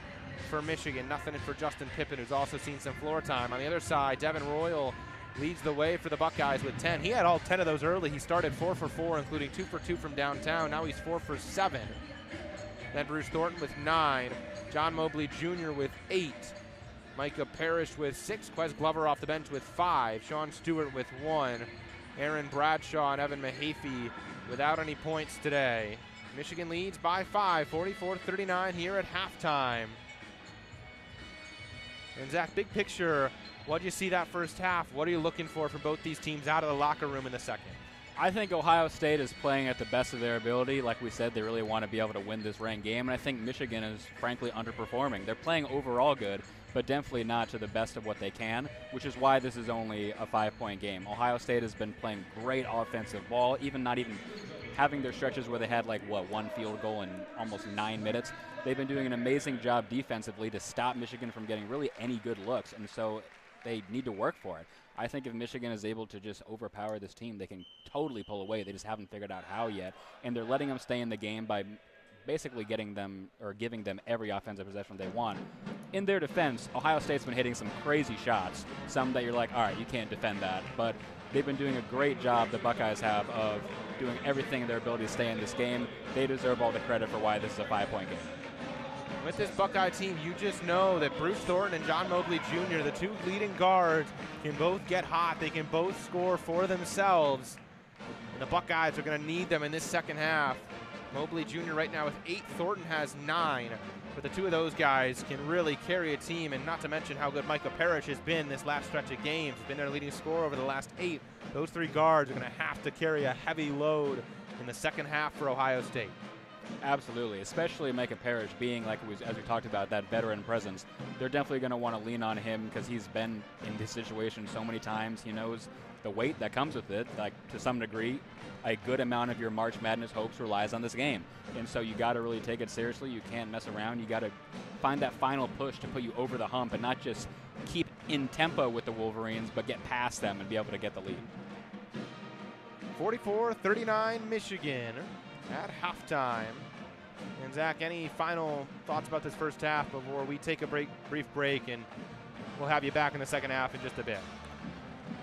A: for Michigan. Nothing for Justin Pippen, who's also seen some floor time. On the other side, Devin Royal leads the way for the Buckeyes with 10. He had all 10 of those early. He started 4 for 4, including 2 for 2 from downtown. Now he's 4 for 7. Then Bruce Thornton with 9. John Mobley Jr. with 8. Micah Parrish with 6. Quez Glover off the bench with 5. Sean Stewart with 1. Aaron Bradshaw and Evan Mahaffey without any points today. Michigan leads by 5, 44-39 here at halftime. And Zach, big picture, what did you see that first half? What are you looking for both these teams out of the locker room in the second?
B: I think Ohio State is playing at the best of their ability. Like we said, they really want to be able to win this ranked game, and I think Michigan is frankly underperforming. They're playing overall good, but definitely not to the best of what they can, which is why this is only a 5-point game. Ohio State has been playing great offensive ball, not even having their stretches where they had one field goal in almost 9 minutes. They've been doing an amazing job defensively to stop Michigan from getting really any good looks, and so they need to work for it. I think if Michigan is able to just overpower this team, they can totally pull away. They just haven't figured out how yet, and they're letting them stay in the game by basically giving them every offensive possession they want. In their defense, Ohio State's been hitting some crazy shots, some that you're like, all right, you can't defend that, but they've been doing a great job, the Buckeyes have, of doing everything in their ability to stay in this game. They deserve all the credit for why this is a 5-point game.
A: With this Buckeye team, you just know that Bruce Thornton and John Mobley Jr., the two leading guards, can both get hot. They can both score for themselves. And the Buckeyes are going to need them in this second half. Mobley Jr. right now with 8. Thornton has 9. But the two of those guys can really carry a team, and not to mention how good Micah Parrish has been this last stretch of games. He's been their leading scorer over the last 8. Those 3 guards are going to have to carry a heavy load in the second half for Ohio State.
B: Absolutely, especially Micah Parrish being, as we talked about, that veteran presence. They're definitely going to want to lean on him because he's been in this situation so many times. He knows the weight that comes with it. To some degree, a good amount of your March Madness hopes relies on this game. And so you got to really take it seriously. You can't mess around. You got to find that final push to put you over the hump and not just keep in tempo with the Wolverines, but get past them and be able to get the lead.
A: 44-39 Michigan at halftime. And Zach, any final thoughts about this first half before we take a brief break, and we'll have you back in the second half in just a bit?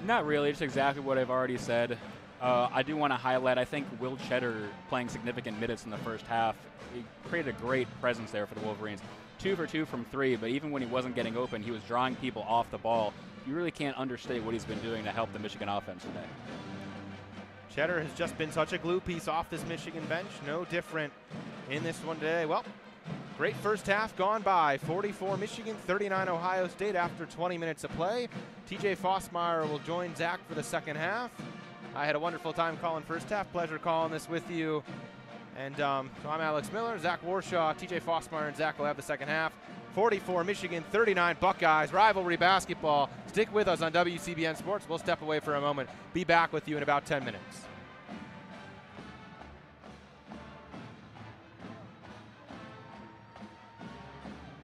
B: Not really, just exactly what I've already said. I do want to highlight, I think Will Cheddar playing significant minutes in the first half, he created a great presence there for the Wolverines. 2 for 2 from 3, but even when he wasn't getting open, he was drawing people off the ball. You really can't understate what he's been doing to help the Michigan offense today.
A: Cheddar has just been such a glue piece off this Michigan bench. No different in this one today. Well, great first half gone by. 44 Michigan, 39 Ohio State after 20 minutes of play. TJ Fossmeyer will join Zach for the second half. I had a wonderful time calling first half. Pleasure calling this with you. And so I'm Alex Miller, Zach Warshaw, TJ Fossmeyer, and Zach will have the second half. 44 Michigan, 39 Buckeyes. Rivalry basketball. Stick with us on WCBN Sports. We'll step away for a moment. Be back with you in about 10 minutes.